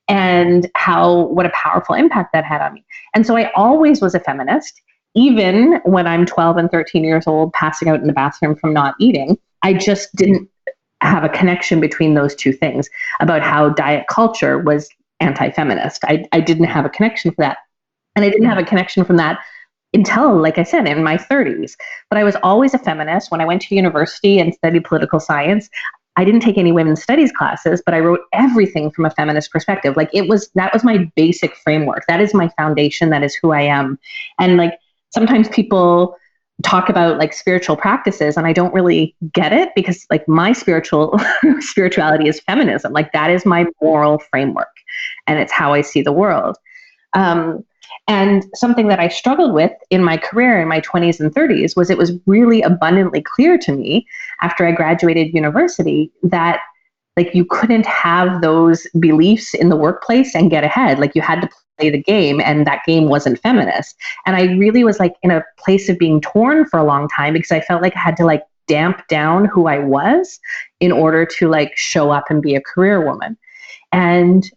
and what a powerful impact that had on me. And so I always was a feminist, even when I'm 12 and 13 years old, passing out in the bathroom from not eating. I just didn't have a connection between those two things about how diet culture was anti-feminist. I didn't have a connection for that. And I didn't have a connection from that until, like I said, in my 30s. But I was always a feminist. When I went to university and studied political science, I didn't take any women's studies classes, but I wrote everything from a feminist perspective. Like that was my basic framework. That is my foundation. That is who I am. And like sometimes people talk about like spiritual practices, and I don't really get it, because like my spirituality is feminism. Like that is my moral framework. and it's how I see the world. And something that I struggled with in my career in my 20s and 30s was it was really abundantly clear to me after I graduated university that like you couldn't have those beliefs in the workplace and get ahead. Like you had to play the game, and that game wasn't feminist. And I really was like in a place of being torn for a long time because I felt like I had to like damp down who I was in order to like show up and be a career woman. And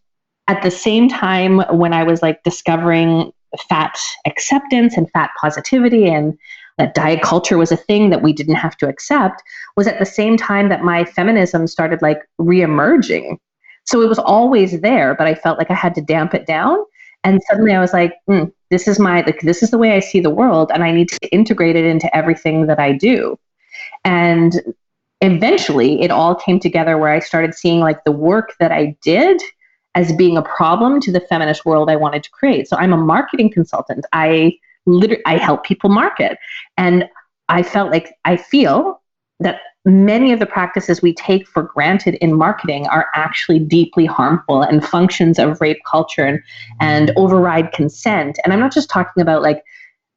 at the same time, when I was like discovering fat acceptance and fat positivity and that diet culture was a thing that we didn't have to accept, was at the same time that my feminism started like reemerging. So it was always there, but I felt like I had to damp it down. And suddenly I was like, this is the way I see the world, and I need to integrate it into everything that I do. And eventually it all came together where I started seeing like the work that I did as being a problem to the feminist world I wanted to create. So I'm a marketing consultant. I help people market. And I feel that many of the practices we take for granted in marketing are actually deeply harmful and functions of rape culture and override consent. And I'm not just talking about like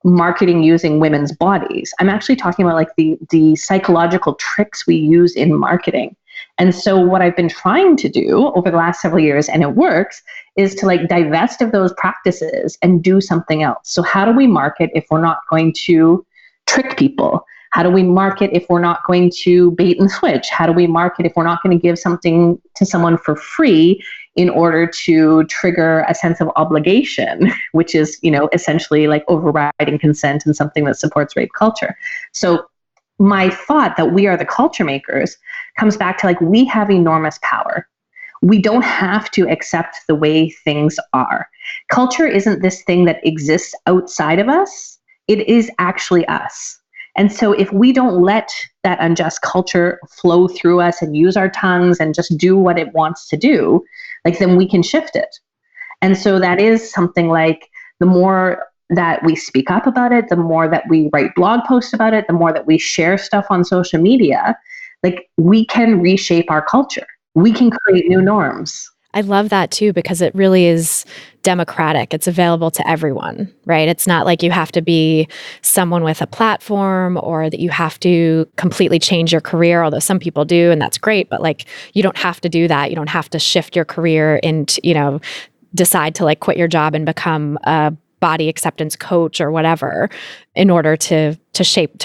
marketing using women's bodies. I'm actually talking about like the psychological tricks we use in marketing. And so what I've been trying to do over the last several years, and it works, is to like divest of those practices and do something else. So how do we market if we're not going to trick people? How do we market if we're not going to bait and switch? How do we market if we're not going to give something to someone for free in order to trigger a sense of obligation, which is, essentially like overriding consent and something that supports rape culture? So my thought that we are the culture makers comes back to like, we have enormous power. We don't have to accept the way things are. Culture isn't this thing that exists outside of us. It is actually us. And so if we don't let that unjust culture flow through us and use our tongues and just do what it wants to do, like then we can shift it. And so that is something like the more that we speak up about it, the more that we write blog posts about it, the more that we share stuff on social media, like we can reshape our culture. We can create new norms. I love that too, because it really is democratic. It's available to everyone, right? It's not like you have to be someone with a platform or that you have to completely change your career, although some people do, and that's great, but like you don't have to do that. You don't have to shift your career into, decide to like quit your job and become a body acceptance coach or whatever in order to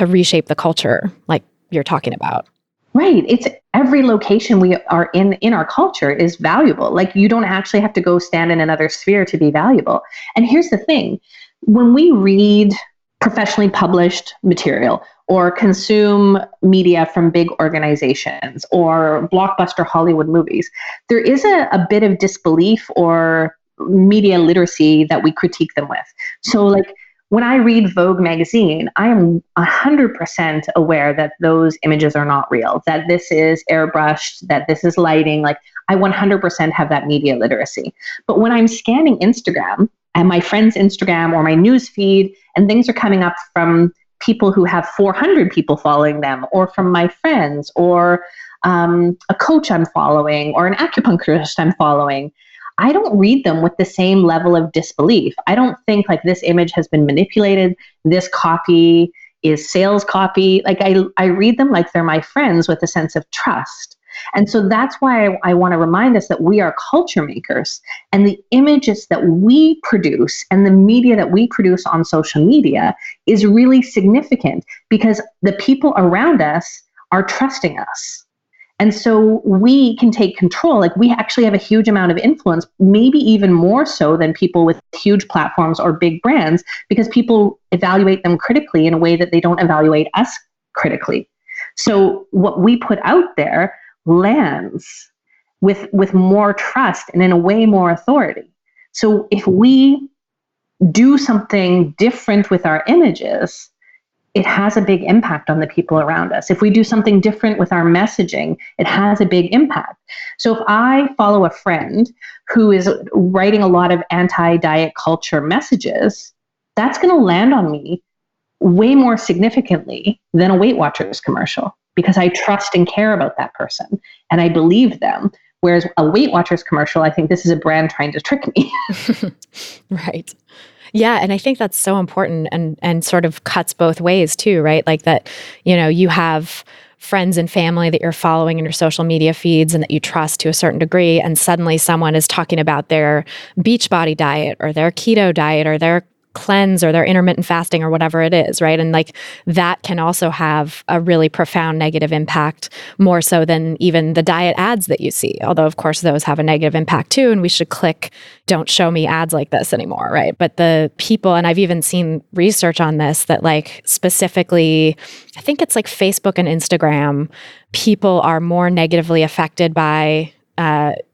reshape the culture like you're talking about. Right. It's every location we are in our culture is valuable. Like you don't actually have to go stand in another sphere to be valuable. And here's the thing. When we read professionally published material or consume media from big organizations or blockbuster Hollywood movies, there is a bit of disbelief or media literacy that we critique them with. So like when I read Vogue magazine, I am 100% aware that those images are not real, that this is airbrushed, that this is lighting. Like I 100% have that media literacy. But when I'm scanning Instagram and my friend's Instagram or my news feed, and things are coming up from people who have 400 people following them, or from my friends, or a coach I'm following, or an acupuncturist I'm following, I don't read them with the same level of disbelief. I don't think like this image has been manipulated. This copy is sales copy. Like I read them like they're my friends with a sense of trust. And so that's why I want to remind us that we are culture makers, and the images that we produce and the media that we produce on social media is really significant because the people around us are trusting us. And so we can take control. Like we actually have a huge amount of influence, maybe even more so than people with huge platforms or big brands, because people evaluate them critically in a way that they don't evaluate us critically. So what we put out there lands with more trust and in a way more authority. So if we do something different with our images, it has a big impact on the people around us. If we do something different with our messaging, it has a big impact. So if I follow a friend who is writing a lot of anti-diet culture messages, that's going to land on me way more significantly than a Weight Watchers commercial, because I trust and care about that person and I believe them Whereas a Weight Watchers commercial, I think this is a brand trying to trick me. Right. Yeah. And I think that's so important and sort of cuts both ways too, right? Like that, you have friends and family that you're following in your social media feeds and that you trust to a certain degree. And suddenly someone is talking about their Beachbody diet or their keto diet or their cleanse or their intermittent fasting or whatever it is, right? And like that can also have a really profound negative impact, more so than even the diet ads that you see. Although of course those have a negative impact too, and we should click, don't show me ads like this anymore, right? But the people, and I've even seen research on this that like specifically, I think it's like Facebook and Instagram, people are more negatively affected by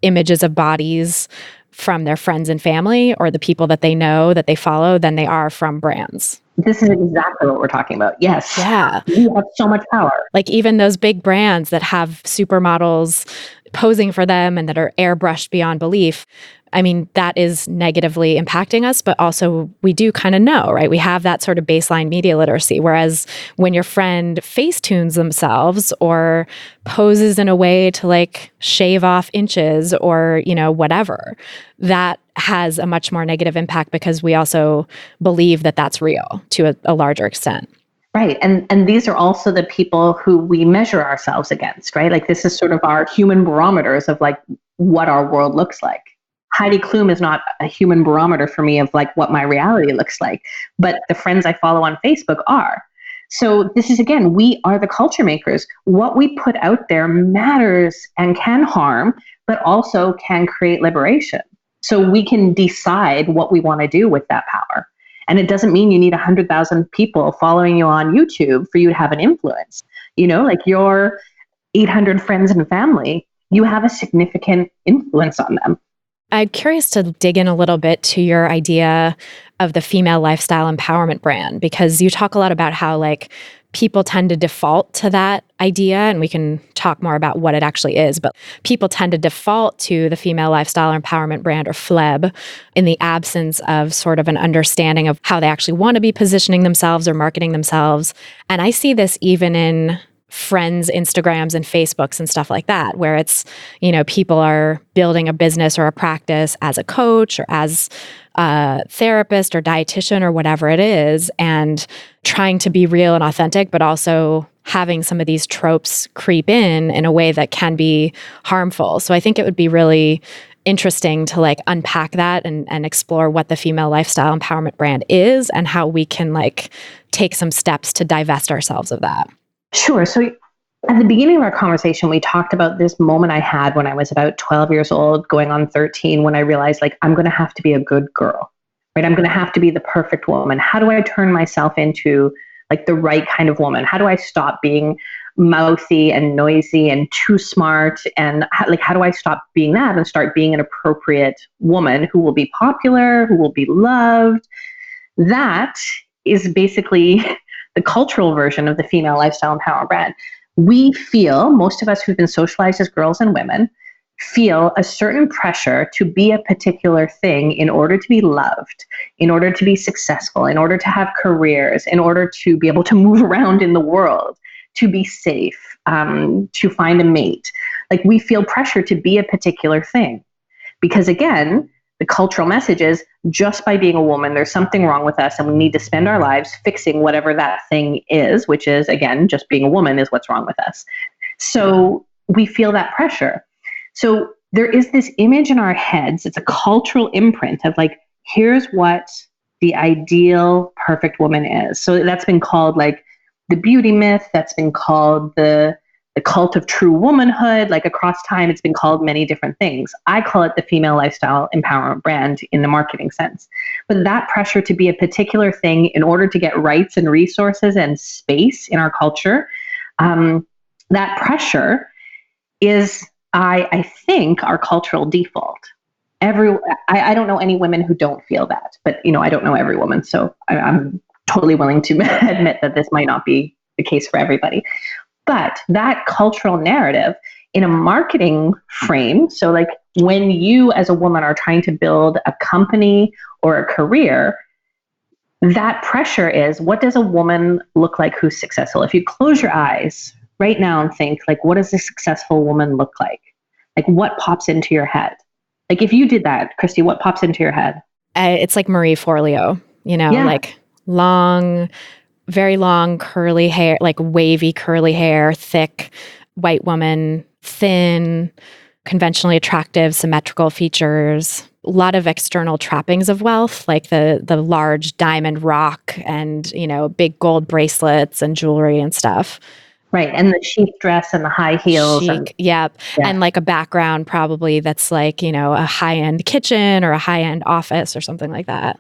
images of bodies from their friends and family or the people that they know that they follow than they are from brands. This is exactly what we're talking about. Yes. Yeah. You have so much power. Like even those big brands that have supermodels posing for them and that are airbrushed beyond belief. I mean, that is negatively impacting us, but also we do kind of know, right? We have that sort of baseline media literacy. Whereas when your friend face tunes themselves or poses in a way to like shave off inches or, whatever, that has a much more negative impact because we also believe that that's real to a larger extent. Right. And these are also the people who we measure ourselves against, right? Like this is sort of our human barometers of like what our world looks like. Heidi Klum is not a human barometer for me of like what my reality looks like, but the friends I follow on Facebook are. So this is, again, we are the culture makers. What we put out there matters and can harm, but also can create liberation. So we can decide what we want to do with that power. And it doesn't mean you need 100,000 people following you on YouTube for you to have an influence. Like your 800 friends and family, you have a significant influence on them. I'm curious to dig in a little bit to your idea of the female lifestyle empowerment brand, because you talk a lot about how like people tend to default to that idea, and we can talk more about what it actually is, but people tend to default to the female lifestyle empowerment brand or FLEB in the absence of sort of an understanding of how they actually want to be positioning themselves or marketing themselves. And I see this even in friends' Instagrams and Facebooks and stuff like that, where it's, people are building a business or a practice as a coach or as a therapist or dietitian or whatever it is, and trying to be real and authentic, but also having some of these tropes creep in a way that can be harmful. So I think it would be really interesting to like unpack that and explore what the female lifestyle empowerment brand is and how we can like take some steps to divest ourselves of that. Sure. So at the beginning of our conversation, we talked about this moment I had when I was about 12 years old, going on 13, when I realized like, I'm going to have to be a good girl, right? I'm going to have to be the perfect woman. How do I turn myself into like the right kind of woman? How do I stop being mouthy and noisy and too smart? And how do I stop being that and start being an appropriate woman who will be popular, who will be loved? That is basically the cultural version of the female lifestyle empowerment brand. We feel, most of us who've been socialized as girls and women, feel a certain pressure to be a particular thing in order to be loved, in order to be successful, in order to have careers, in order to be able to move around in the world, to be safe, to find a mate. Like we feel pressure to be a particular thing. Because again, the cultural message is just by being a woman, there's something wrong with us and we need to spend our lives fixing whatever that thing is, which is, again, just being a woman is what's wrong with us. So we feel that pressure. So there is this image in our heads, it's a cultural imprint of like, here's what the ideal perfect woman is. So that's been called like the beauty myth, that's been called the cult of true womanhood. Like across time, it's been called many different things. I call it the female lifestyle empowerment brand in the marketing sense. But that pressure to be a particular thing in order to get rights and resources and space in our culture, that pressure is, I think, our cultural default. I don't know any women who don't feel that, but I don't know every woman. So I'm totally willing to admit that this might not be the case for everybody. But that cultural narrative in a marketing frame, so like when you as a woman are trying to build a company or a career, that pressure is, what does a woman look like who's successful? If you close your eyes right now and think like, what does a successful woman look like? Like what pops into your head? Like if you did that, Christy, what pops into your head? It's like Marie Forleo, Yeah. like long, very long curly hair, like wavy curly hair, thick white woman, thin, conventionally attractive, symmetrical features, a lot of external trappings of wealth, like the large diamond rock and, big gold bracelets and jewelry and stuff. Right. And the chic dress and the high heels. Chic, yep. Yeah. And like a background probably that's like, a high-end kitchen or a high-end office or something like that.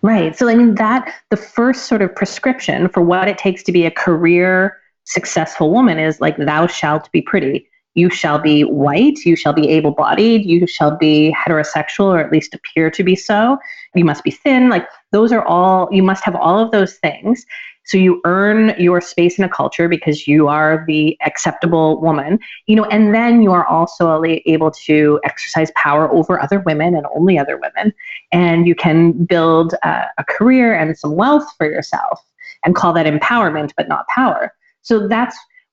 Right. So, I mean, the first sort of prescription for what it takes to be a career successful woman is like, thou shalt be pretty. You shall be white. You shall be able-bodied. You shall be heterosexual, or at least appear to be so. You must be thin. Like those are all, you must have all of those things. So you earn your space in a culture because you are the acceptable woman, and then you are also able to exercise power over other women and only other women. And you can build a career and some wealth for yourself and call that empowerment, but not power. So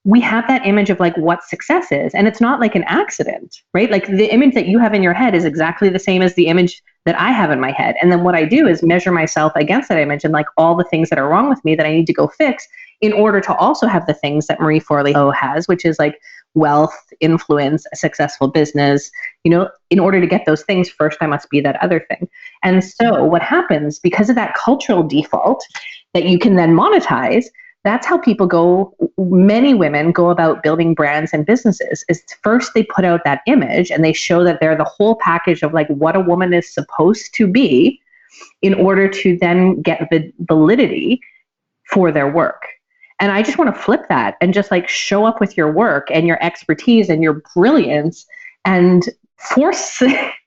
we have that image of like what success is. And it's not like an accident, right? Like the image that you have in your head is exactly the same as the image that I have in my head. And then what I do is measure myself against that image and like all the things that are wrong with me that I need to go fix in order to also have the things that Marie Forleo has, which is like wealth, influence, a successful business. In order to get those things, first I must be that other thing. And so what happens because of that cultural default that you can then monetize, that's how many women go about building brands and businesses, is first they put out that image and they show that they're the whole package of like what a woman is supposed to be in order to then get the validity for their work. And I just want to flip that and just like show up with your work and your expertise and your brilliance and force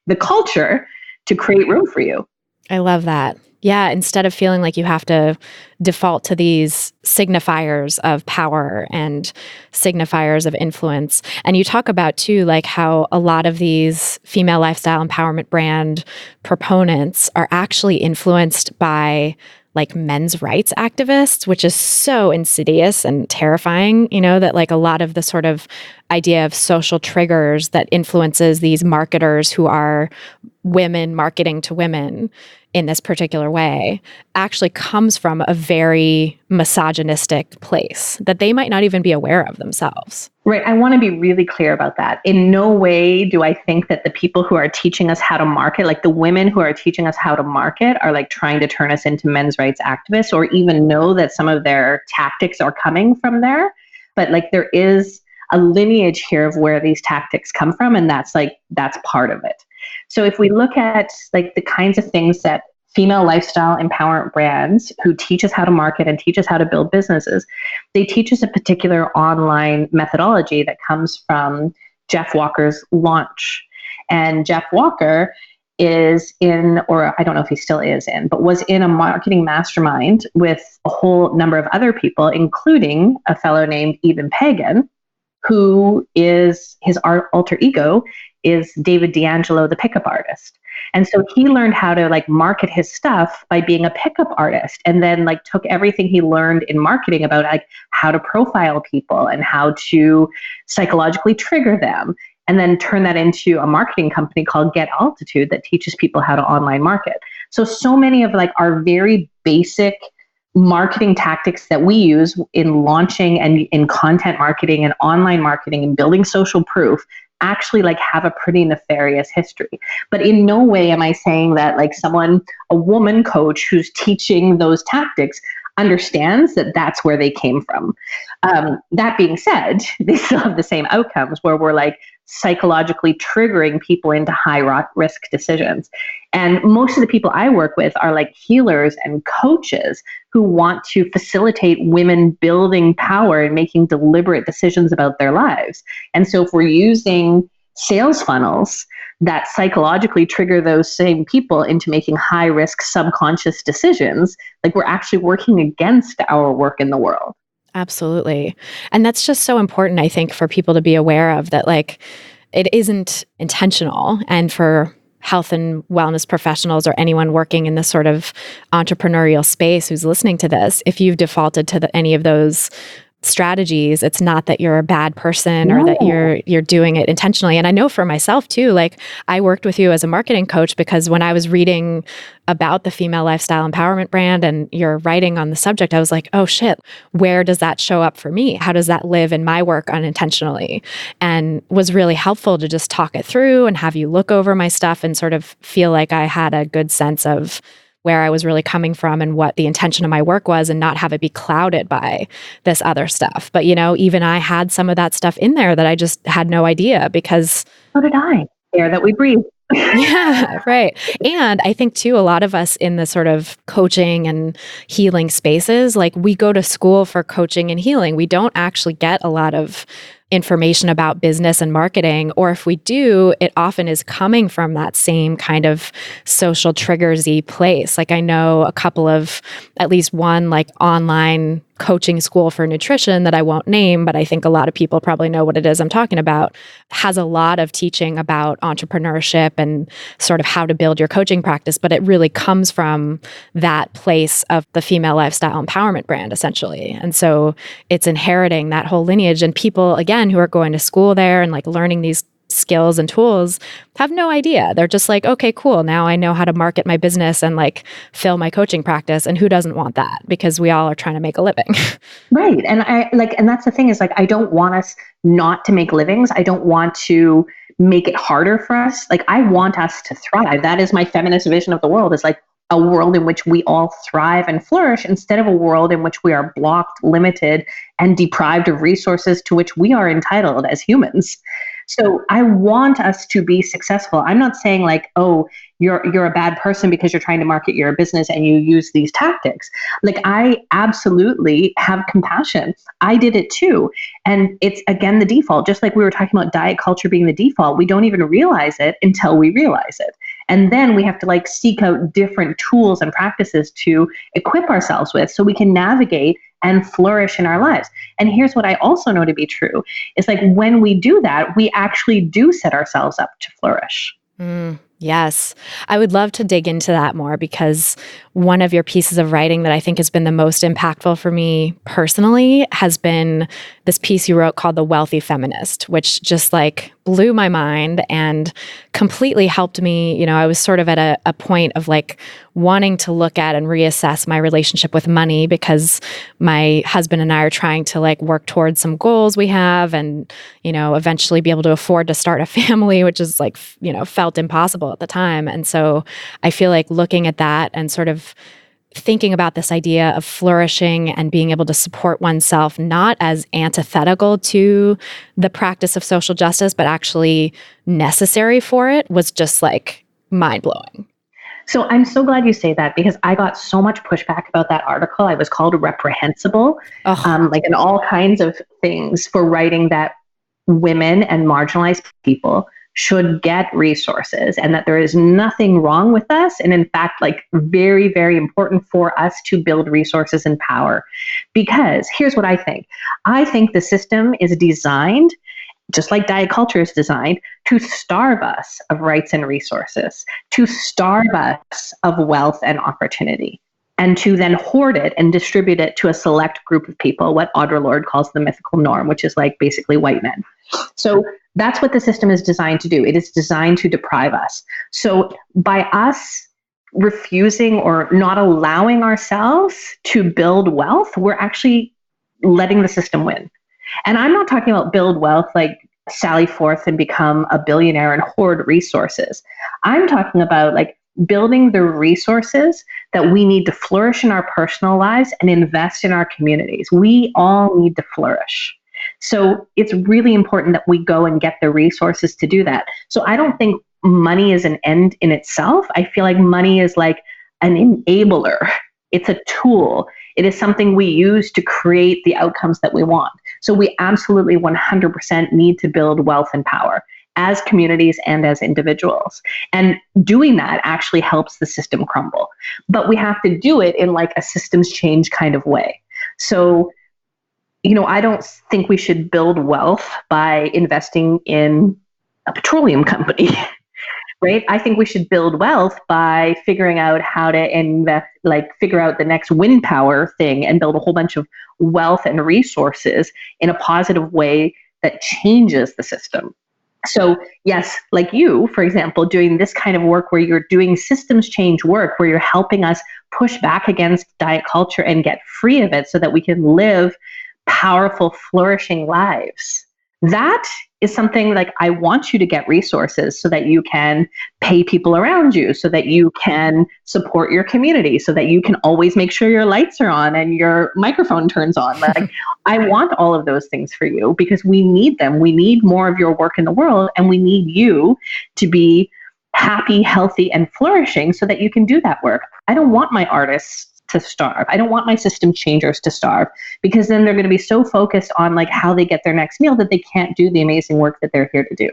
the culture to create room for you. I love that. Yeah, instead of feeling like you have to default to these signifiers of power and signifiers of influence. And you talk about too, like how a lot of these female lifestyle empowerment brand proponents are actually influenced by like men's rights activists, which is so insidious and terrifying, that like a lot of the sort of idea of social triggers that influences these marketers who are women marketing to women in this particular way actually comes from a very misogynistic place that they might not even be aware of themselves. Right. I want to be really clear about that. In no way do I think that the people who are teaching us how to market, like the women who are teaching us how to market, are like trying to turn us into men's rights activists or even know that some of their tactics are coming from there. But like there is a lineage here of where these tactics come from, and that's part of it. So if we look at like the kinds of things that female lifestyle empowerment brands who teach us how to market and teach us how to build businesses, they teach us a particular online methodology that comes from Jeff Walker's Launch. And Jeff Walker is in, or I don't know if he still is in, but was in a marketing mastermind with a whole number of other people, including a fellow named Eben Pagan, who is his alter ego is David D'Angelo, the pickup artist. And so he learned how to like market his stuff by being a pickup artist, and then like took everything he learned in marketing about like how to profile people and how to psychologically trigger them, and then turn that into a marketing company called Get Altitude that teaches people how to online market. So many of like our very basic marketing tactics that we use in launching and in content marketing and online marketing and building social proof actually like have a pretty nefarious history. But in no way am I saying that like a woman coach who's teaching those tactics understands that that's where they came from. That being said, they still have the same outcomes where we're like psychologically triggering people into high risk decisions. And most of the people I work with are like healers and coaches who want to facilitate women building power and making deliberate decisions about their lives. And so if we're using sales funnels that psychologically trigger those same people into making high risk subconscious decisions, like we're actually working against our work in the world. Absolutely. And that's just so important, I think, for people to be aware of that, like, it isn't intentional. And for health and wellness professionals or anyone working in this sort of entrepreneurial space who's listening to this, if you've defaulted to any of those strategies. It's not that you're a bad person or that No. you're doing it intentionally. And I know for myself too, like I worked with you as a marketing coach because when I was reading about the female lifestyle empowerment brand and your writing on the subject, I was like, oh shit, where does that show up for me? How does that live in my work unintentionally? And was really helpful to just talk it through and have you look over my stuff and sort of feel like I had a good sense of where I was really coming from and what the intention of my work was, and not have it be clouded by this other stuff. But, even I had some of that stuff in there that I just had no idea because. So did I. Air that we breathe. Yeah, right. And I think too, a lot of us in the sort of coaching and healing spaces, like we go to school for coaching and healing. We don't actually get a lot of information about business and marketing, or if we do, it often is coming from that same kind of social triggersy place. Like I know a couple of, at least one like online coaching school for nutrition that I won't name, but I think a lot of people probably know what it is I'm talking about, has a lot of teaching about entrepreneurship and sort of how to build your coaching practice, but it really comes from that place of the female lifestyle empowerment brand, essentially. And so it's inheriting that whole lineage, and people, again, who are going to school there and like learning these skills and tools have no idea. They're just like, okay, cool. Now I know how to market my business and like fill my coaching practice. And who doesn't want that? Because we all are trying to make a living. Right. And and that's the thing is like, I don't want us not to make livings. I don't want to make it harder for us. Like I want us to thrive. That is my feminist vision of the world, is like a world in which we all thrive and flourish instead of a world in which we are blocked, limited, and deprived of resources to which we are entitled as humans. So I want us to be successful. I'm not saying like, oh, you're a bad person because you're trying to market your business and you use these tactics. Like I absolutely have compassion. I did it too. And it's again the default, just like we were talking about diet culture being the default. We don't even realize it until we realize it. And then we have to like seek out different tools and practices to equip ourselves with so we can navigate and flourish in our lives. And here's what I also know to be true is like when we do that, we actually do set ourselves up to flourish. Yes. I would love to dig into that more because one of your pieces of writing that I think has been the most impactful for me personally has been this piece you wrote called The Wealthy Feminist, which just like blew my mind and completely helped me. I was sort of at a point of like wanting to look at and reassess my relationship with money because my husband and I are trying to like work towards some goals we have and, eventually be able to afford to start a family, which is like, felt impossible at the time. And so I feel like looking at that and sort of thinking about this idea of flourishing and being able to support oneself, not as antithetical to the practice of social justice, but actually necessary for it, was just like mind-blowing. So I'm so glad you say that because I got so much pushback about that article. I was called reprehensible, like in all kinds of things for writing that women and marginalized people should get resources and that there is nothing wrong with us. And in fact, like very, very important for us to build resources and power. Because here's what I think. I think the system is designed, just like diet culture is designed, to starve us of rights and resources, to starve us of wealth and opportunity, and to then hoard it and distribute it to a select group of people, what Audre Lorde calls the mythical norm, which is like basically white men. So that's what the system is designed to do. It is designed to deprive us. So by us refusing or not allowing ourselves to build wealth, we're actually letting the system win. And I'm not talking about build wealth like sally forth and become a billionaire and hoard resources. I'm talking about like building the resources that we need to flourish in our personal lives and invest in our communities. We all need to flourish. So it's really important that we go and get the resources to do that. So I don't think money is an end in itself. I feel like money is like an enabler. It's a tool. It is something we use to create the outcomes that we want. So we absolutely 100% need to build wealth and power as communities and as individuals. And doing that actually helps the system crumble. But we have to do it in like a systems change kind of way. So, I don't think we should build wealth by investing in a petroleum company. right? I think we should build wealth by figuring out how to invest, like figure out the next wind power thing and build a whole bunch of wealth and resources in a positive way that changes the system. So yes, like you, for example, doing this kind of work where you're doing systems change work, where you're helping us push back against diet culture and get free of it so that we can live powerful, flourishing lives. That is something like I want you to get resources so that you can pay people around you, so that you can support your community, so that you can always make sure your lights are on and your microphone turns on. Like I want all of those things for you because we need them. We need more of your work in the world, and we need you to be happy, healthy, and flourishing so that you can do that work. I don't want my artists to starve. I don't want my system changers to starve, because then they're going to be so focused on like how they get their next meal that they can't do the amazing work that they're here to do.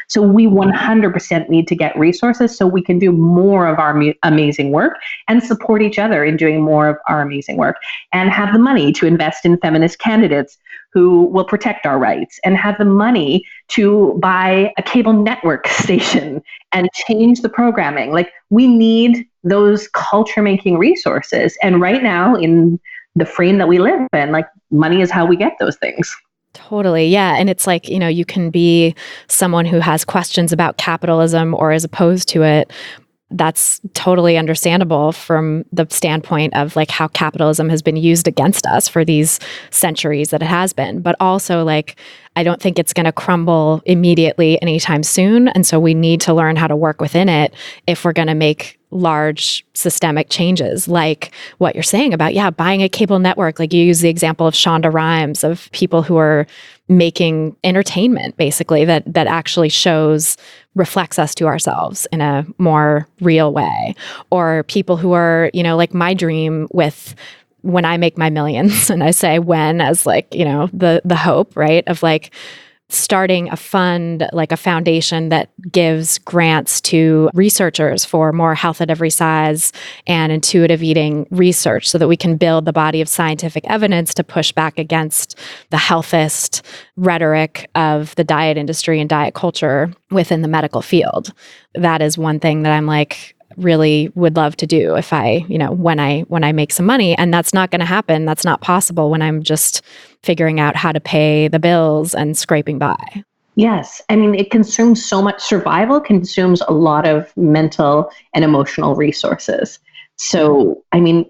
So we 100% need to get resources so we can do more of our amazing work and support each other in doing more of our amazing work, and have the money to invest in feminist candidates who will protect our rights, and have the money to buy a cable network station and change the programming. Like we need those culture making resources. And right now in the frame that we live in, like money is how we get those things. Totally. Yeah. And it's like, you can be someone who has questions about capitalism or is opposed to it. That's totally understandable from the standpoint of like how capitalism has been used against us for these centuries that it has been. But also like, I don't think it's going to crumble immediately anytime soon. And so we need to learn how to work within it if we're going to make large systemic changes, like what you're saying about, buying a cable network. Like you use the example of Shonda Rhimes, of people who are making entertainment basically that actually reflects us to ourselves in a more real way. Or people who are, like my dream with when I make my millions, and I say when as like, the hope, right, of like starting a fund, like a foundation that gives grants to researchers for more health at every size and intuitive eating research so that we can build the body of scientific evidence to push back against the healthist rhetoric of the diet industry and diet culture within the medical field. That is one thing that I'm like, really would love to do if I, when I make some money. And that's not going to happen. That's not possible when I'm just figuring out how to pay the bills and scraping by. Yes. I mean, it consumes so much. Survival consumes a lot of mental and emotional resources. So, I mean,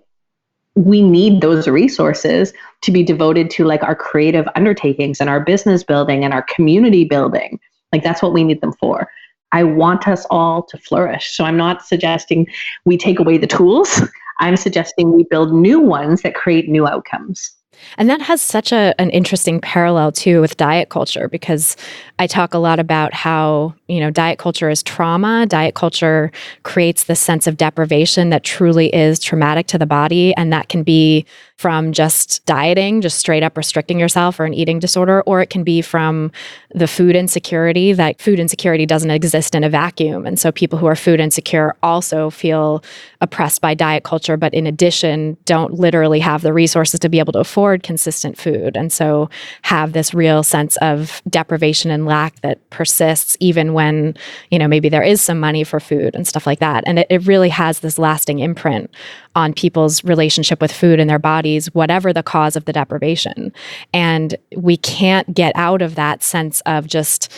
we need those resources to be devoted to like our creative undertakings and our business building and our community building. Like that's what we need them for. I want us all to flourish. So I'm not suggesting we take away the tools. I'm suggesting we build new ones that create new outcomes. And that has such an interesting parallel too with diet culture, because I talk a lot about how, diet culture is trauma. Diet culture creates this sense of deprivation that truly is traumatic to the body. And that can be from just dieting, just straight up restricting yourself, or an eating disorder, or it can be from the food insecurity, that food insecurity doesn't exist in a vacuum. And so people who are food insecure also feel oppressed by diet culture, but in addition, don't literally have the resources to be able to afford consistent food. And so have this real sense of deprivation and lack that persists even when, maybe there is some money for food and stuff like that. And it really has this lasting imprint on people's relationship with food and their bodies, whatever the cause of the deprivation. And we can't get out of that sense of just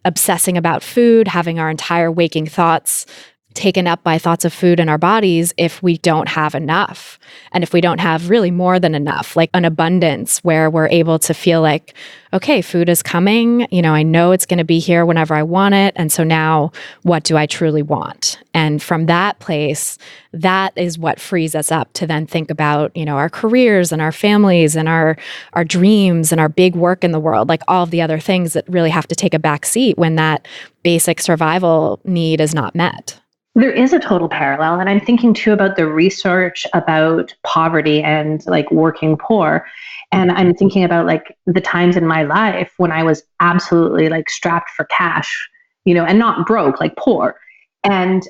obsessing about food, having our entire waking thoughts taken up by thoughts of food in our bodies if we don't have enough. And if we don't have really more than enough, like an abundance where we're able to feel like, okay, food is coming, I know it's going to be here whenever I want it. And so now what do I truly want? And from that place, that is what frees us up to then think about, our careers and our families and our dreams and our big work in the world, like all of the other things that really have to take a back seat when that basic survival need is not met. There is a total parallel. And I'm thinking too about the research about poverty and like working poor. And I'm thinking about like the times in my life when I was absolutely like strapped for cash, and not broke, like poor. And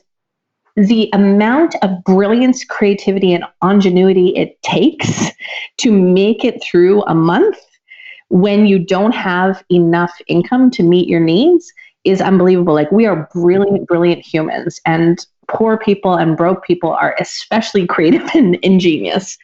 the amount of brilliance, creativity, and ingenuity it takes to make it through a month when you don't have enough income to meet your needs is unbelievable. Like, we are brilliant, brilliant humans, and poor people and broke people are especially creative and ingenious.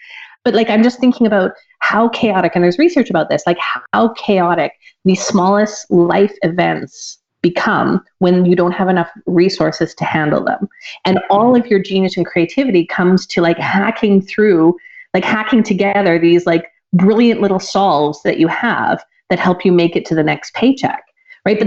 But like, I'm just thinking about how chaotic, and there's research about this, like how chaotic the smallest life events become when you don't have enough resources to handle them. And all of your genius and creativity comes to like hacking together these like brilliant little solves that you have that help you make it to the next paycheck, right?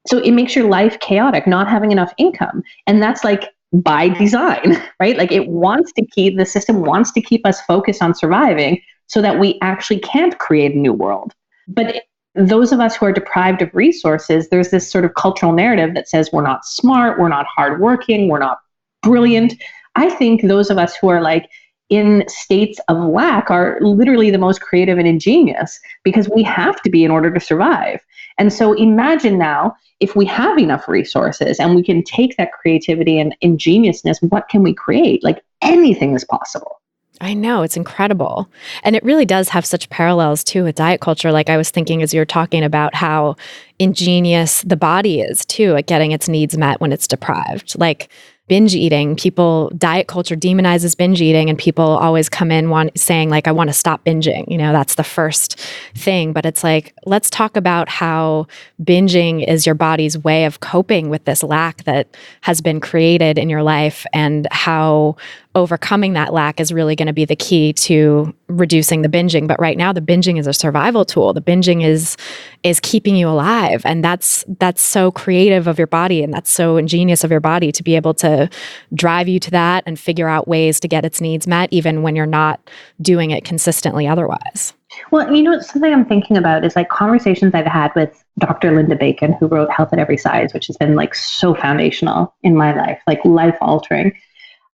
So it makes your life chaotic, not having enough income. And that's like by design, right? Like, the system wants to keep us focused on surviving so that we actually can't create a new world. But those of us who are deprived of resources, there's this sort of cultural narrative that says we're not smart, we're not hardworking, we're not brilliant. I think those of us who are like in states of lack are literally the most creative and ingenious, because we have to be in order to survive. And so imagine now, if we have enough resources and we can take that creativity and ingeniousness, what can we create? Like, anything is possible. I know, it's incredible. And it really does have such parallels too with diet culture. Like, I was thinking as you were talking about how ingenious the body is too at getting its needs met when it's deprived. Like, binge eating, diet culture demonizes binge eating, and people always come in saying like, I want to stop binging. That's the first thing. But it's like, let's talk about how binging is your body's way of coping with this lack that has been created in your life, and how overcoming that lack is really going to be the key to reducing the binging. But right now, the binging is a survival tool. The binging is keeping you alive. And that's so creative of your body, and that's so ingenious of your body to be able to drive you to that and figure out ways to get its needs met, even when you're not doing it consistently otherwise. Well, something I'm thinking about is like conversations I've had with Dr. Linda Bacon, who wrote Health at Every Size, which has been like so foundational in my life, like life altering.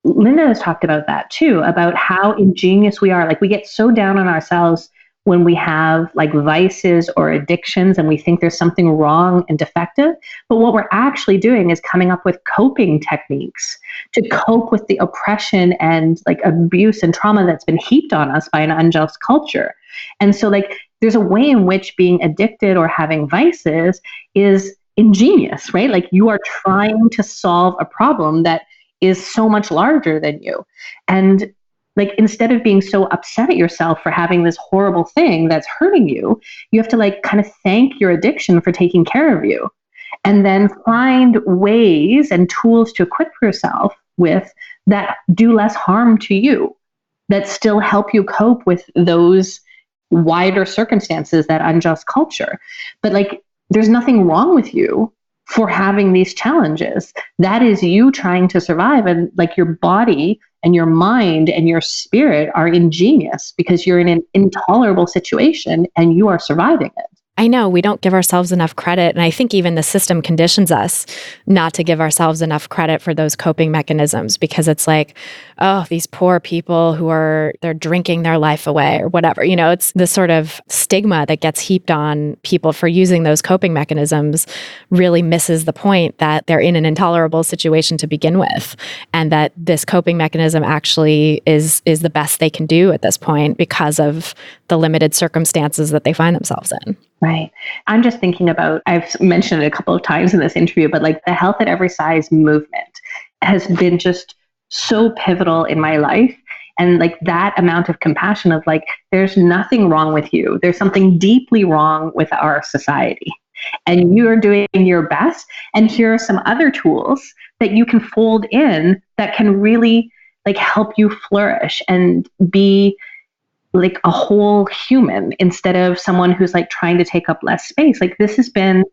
Linda has talked about that too, about how ingenious we are. Like, we get so down on ourselves when we have like vices or addictions and we think there's something wrong and defective. But what we're actually doing is coming up with coping techniques to cope with the oppression and like abuse and trauma that's been heaped on us by an unjust culture. And so like, there's a way in which being addicted or having vices is ingenious, right? Like, you are trying to solve a problem that is so much larger than you. And like, instead of being so upset at yourself for having this horrible thing that's hurting you, you have to like kind of thank your addiction for taking care of you, and then find ways and tools to equip yourself with that do less harm to you, that still help you cope with those wider circumstances, that unjust culture. But like, there's nothing wrong with you for having these challenges. That is you trying to survive, and like, your body and your mind and your spirit are ingenious because you're in an intolerable situation and you are surviving it. I know we don't give ourselves enough credit. And I think even the system conditions us not to give ourselves enough credit for those coping mechanisms, because it's like, oh, these poor people they're drinking their life away or whatever. It's the sort of stigma that gets heaped on people for using those coping mechanisms really misses the point that they're in an intolerable situation to begin with. And that this coping mechanism actually is the best they can do at this point because of the limited circumstances that they find themselves in. Right. I'm just thinking about, I've mentioned it a couple of times in this interview, but like, the Health at Every Size movement has been just so pivotal in my life. And like, that amount of compassion of like, there's nothing wrong with you. There's something deeply wrong with our society, and you're doing your best. And here are some other tools that you can fold in that can really like help you flourish and be like a whole human, instead of someone who's like trying to take up less space. Like, this has been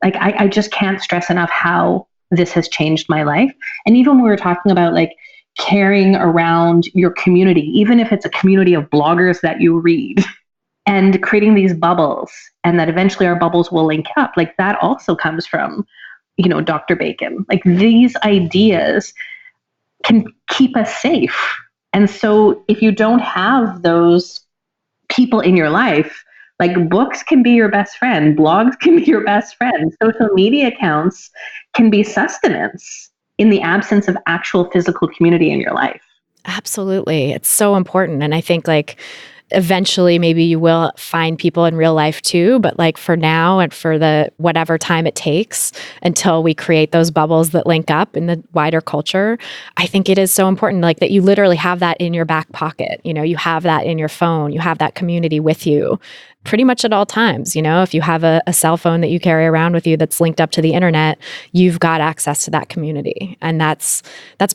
like, I just can't stress enough how this has changed my life. And even when we were talking about like carrying around your community, even if it's a community of bloggers that you read, and creating these bubbles, and that eventually our bubbles will link up, like, that also comes from, Dr. Bacon. Like, these ideas can keep us safe. And so if you don't have those people in your life, like, books can be your best friend, blogs can be your best friend, social media accounts can be sustenance in the absence of actual physical community in your life. Absolutely. It's so important. And I think like, eventually maybe you will find people in real life too, but like for now and for the whatever time it takes until we create those bubbles that link up in the wider culture, I think it is so important like that you literally have that in your back pocket. You have that in your phone, you have that community with you pretty much at all times. If you have a cell phone that you carry around with you that's linked up to the internet, you've got access to that community. And that's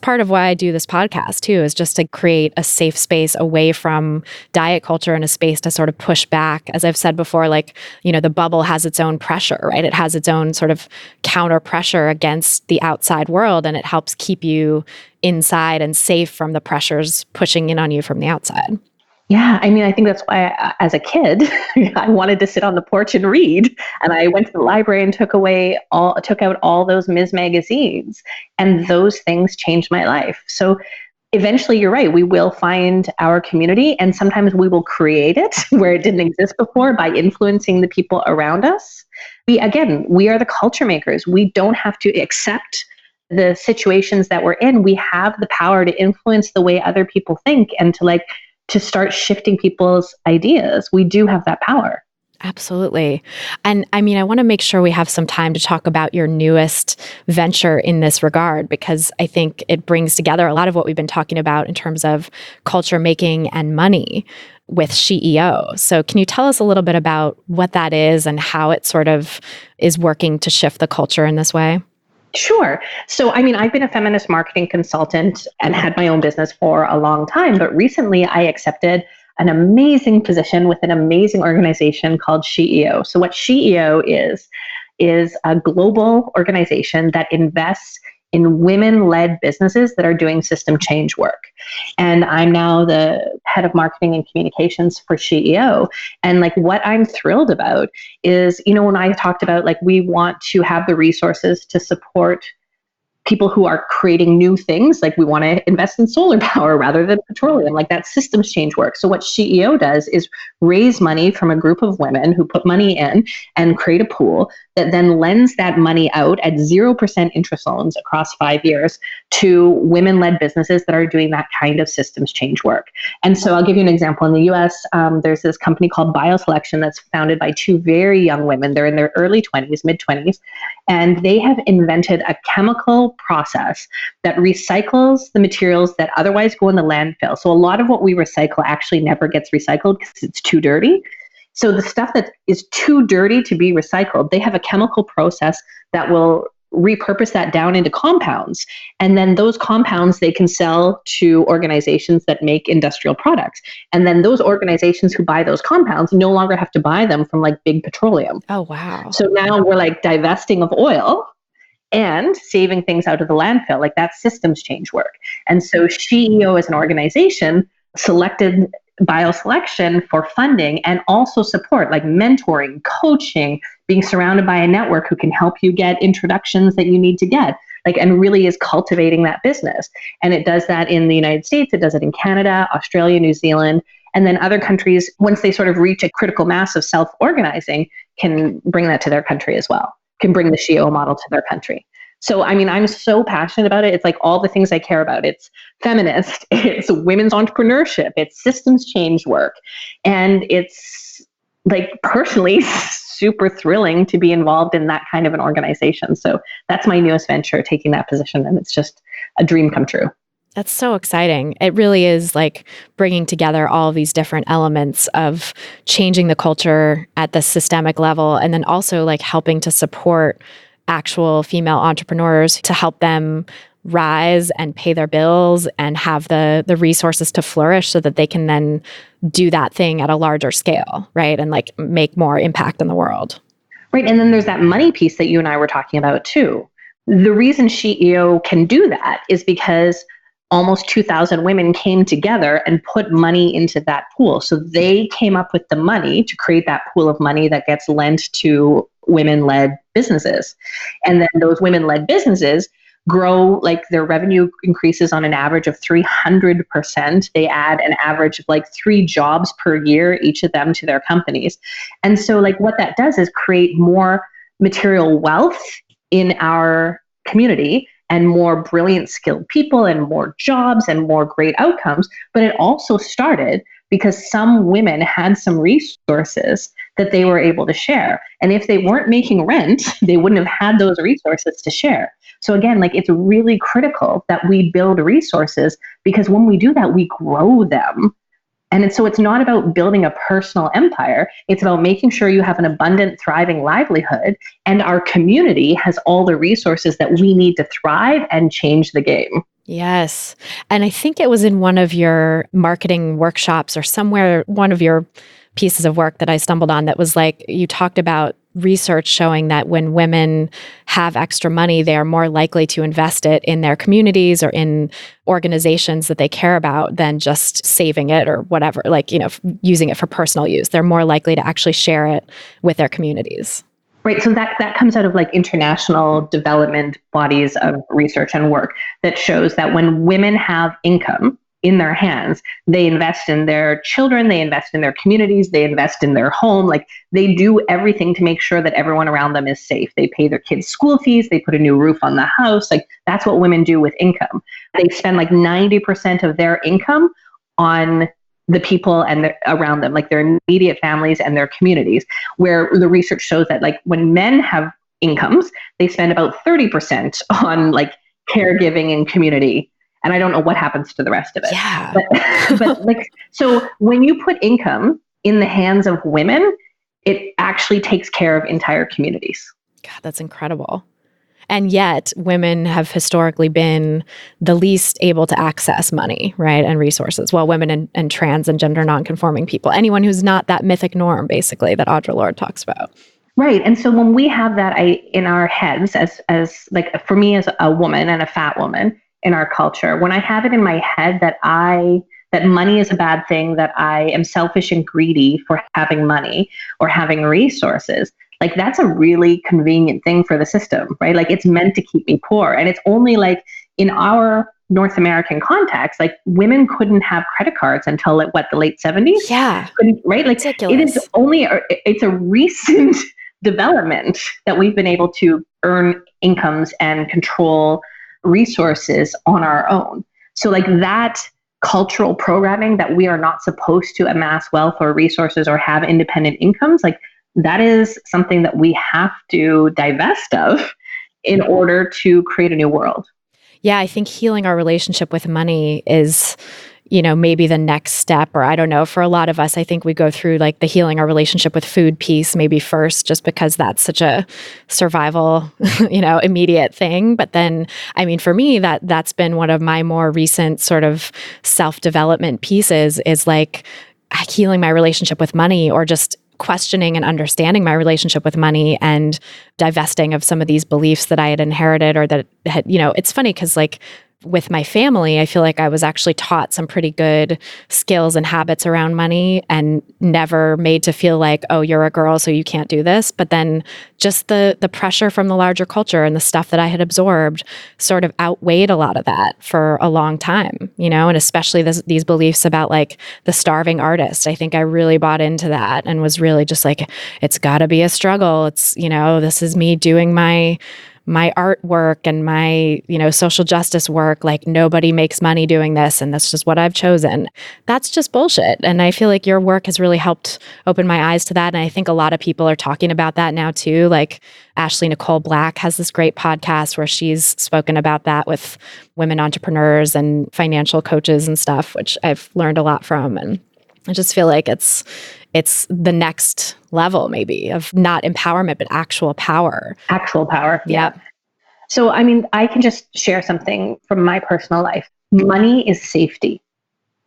part of why I do this podcast too, is just to create a safe space away from diet culture and a space to sort of push back. As I've said before, like, the bubble has its own pressure, right? It has its own sort of counter pressure against the outside world, and it helps keep you inside and safe from the pressures pushing in on you from the outside. Yeah, I think that's why as a kid, I wanted to sit on the porch and read. And I went to the library and took out all those Ms. magazines. And those things changed my life. So eventually, you're right, we will find our community, and sometimes we will create it where it didn't exist before by influencing the people around us. We are the culture makers. We don't have to accept the situations that we're in. We have the power to influence the way other people think and to start shifting people's ideas. We do have that power. Absolutely. And I want to make sure we have some time to talk about your newest venture in this regard, because I think it brings together a lot of what we've been talking about in terms of culture making and money with SheEO. So can you tell us a little bit about what that is and how it sort of is working to shift the culture in this way? Sure. So, I've been a feminist marketing consultant and had my own business for a long time, but recently I accepted an amazing position with an amazing organization called SheEO. So what SheEO is a global organization that invests in women-led businesses that are doing system change work. And I'm now the head of marketing and communications for SheEO. And what I'm thrilled about is, when I talked about we want to have the resources to support people who are creating new things, we want to invest in solar power rather than petroleum, that systems change work. So what SheEO does is raise money from a group of women who put money in and create a pool that then lends that money out at 0% interest loans across 5 years to women-led businesses that are doing that kind of systems change work. And so I'll give you an example. In the US, there's this company called BioSelection that's founded by two very young women. They're in their early 20s, mid-20s, and they have invented a chemical process that recycles the materials that otherwise go in the landfill. So a lot of what we recycle actually never gets recycled because it's too dirty. So the stuff that is too dirty to be recycled, they have a chemical process that will repurpose that down into compounds. And then those compounds they can sell to organizations that make industrial products. And then those organizations who buy those compounds no longer have to buy them from big petroleum. Oh, wow. So now we're divesting of oil and saving things out of the landfill. That's systems change work. And so SheEO as an organization selected BioSelection for funding and also support, mentoring, coaching, being surrounded by a network who can help you get introductions that you need to get, and really is cultivating that business. And it does that in the United States, it does it in Canada, Australia, New Zealand, and then other countries, once they sort of reach a critical mass of self-organizing, can bring that to their country as well, can bring the SheEO model to their country. So, I'm so passionate about it. It's all the things I care about. It's feminist, it's women's entrepreneurship, it's systems change work. And it's personally super thrilling to be involved in that kind of an organization. So that's my newest venture, taking that position. And it's just a dream come true. That's so exciting. It really is bringing together all these different elements of changing the culture at the systemic level, and then also helping to support actual female entrepreneurs to help them rise and pay their bills and have the resources to flourish so that they can then do that thing at a larger scale, right? And make more impact in the world. Right. And then there's that money piece that you and I were talking about too. The reason SheEO can do that is because almost 2,000 women came together and put money into that pool. So they came up with the money to create that pool of money that gets lent to women-led businesses. And then those women-led businesses grow, their revenue increases on an average of 300%. They add an average of 3 jobs per year, each of them, to their companies. And so what that does is create more material wealth in our community and more brilliant, skilled people and more jobs and more great outcomes. But it also started because some women had some resources that they were able to share. And if they weren't making rent, they wouldn't have had those resources to share. So again, like it's really critical that we build resources, because when we do that, we grow them. And so it's not about building a personal empire. It's about making sure you have an abundant, thriving livelihood, and our community has all the resources that we need to thrive and change the game. Yes. And I think it was in one of your marketing workshops or somewhere, one of your pieces of work that I stumbled on that was like, you talked about research showing that when women have extra money, they are more likely to invest it in their communities or in organizations that they care about than just saving it or whatever, like, using it for personal use. They're more likely to actually share it with their communities. Right. So that comes out of like international development bodies of research and work that shows that when women have income in their hands, they invest in their children, they invest in their communities, they invest in their home. Like they do everything to make sure that everyone around them is safe. They pay their kids' school fees, they put a new roof on the house. Like that's what women do with income. They spend like 90% of their income on the people and around them, like their immediate families and their communities, where the research shows that like when men have incomes, they spend about 30% on like caregiving and community. And I don't know what happens to the rest of it. Yeah. But like, so when you put income in the hands of women, it actually takes care of entire communities. God, that's incredible. And yet women have historically been the least able to access money, right? And resources. Well, women and trans and gender nonconforming people, anyone who's not that mythic norm, basically, that Audre Lorde talks about. Right. And so when we have that in our heads, as like for me as a woman and a fat woman in our culture, when I have it in my head that money is a bad thing, that I am selfish and greedy for having money or having resources, like that's a really convenient thing for the system, right? Like it's meant to keep me poor. And it's only like in our North American context, like women couldn't have credit cards until like the late 70s. Yeah. Right? Like ridiculous. It's a recent development that we've been able to earn incomes and control resources on our own. So like that cultural programming that we are not supposed to amass wealth or resources or have independent incomes, like that is something that we have to divest of in order to create a new world. Yeah, I think healing our relationship with money is, maybe the next step, or I don't know, for a lot of us, I think we go through like the healing our relationship with food piece maybe first, just because that's such a survival, immediate thing. But then, I mean, for me, that's been one of my more recent sort of self-development pieces is like healing my relationship with money, or just questioning and understanding my relationship with money and divesting of some of these beliefs that I had inherited, or that had, it's funny because like with my family, I feel like I was actually taught some pretty good skills and habits around money and never made to feel like, oh, you're a girl, so you can't do this. But then just the pressure from the larger culture and the stuff that I had absorbed sort of outweighed a lot of that for a long time, and especially these beliefs about like the starving artist. I think I really bought into that and was really just like, it's got to be a struggle. It's, this is me doing my artwork and my, social justice work. Like nobody makes money doing this, and that's just what I've chosen. That's just bullshit. And I feel like your work has really helped open my eyes to that. And I think a lot of people are talking about that now too. Like Ashley Nicole Black has this great podcast where she's spoken about that with women entrepreneurs and financial coaches and stuff, which I've learned a lot from. And I just feel like it's the next level maybe of not empowerment, but actual power. Actual power. Yeah. So, I mean, I can just share something from my personal life. Money is safety.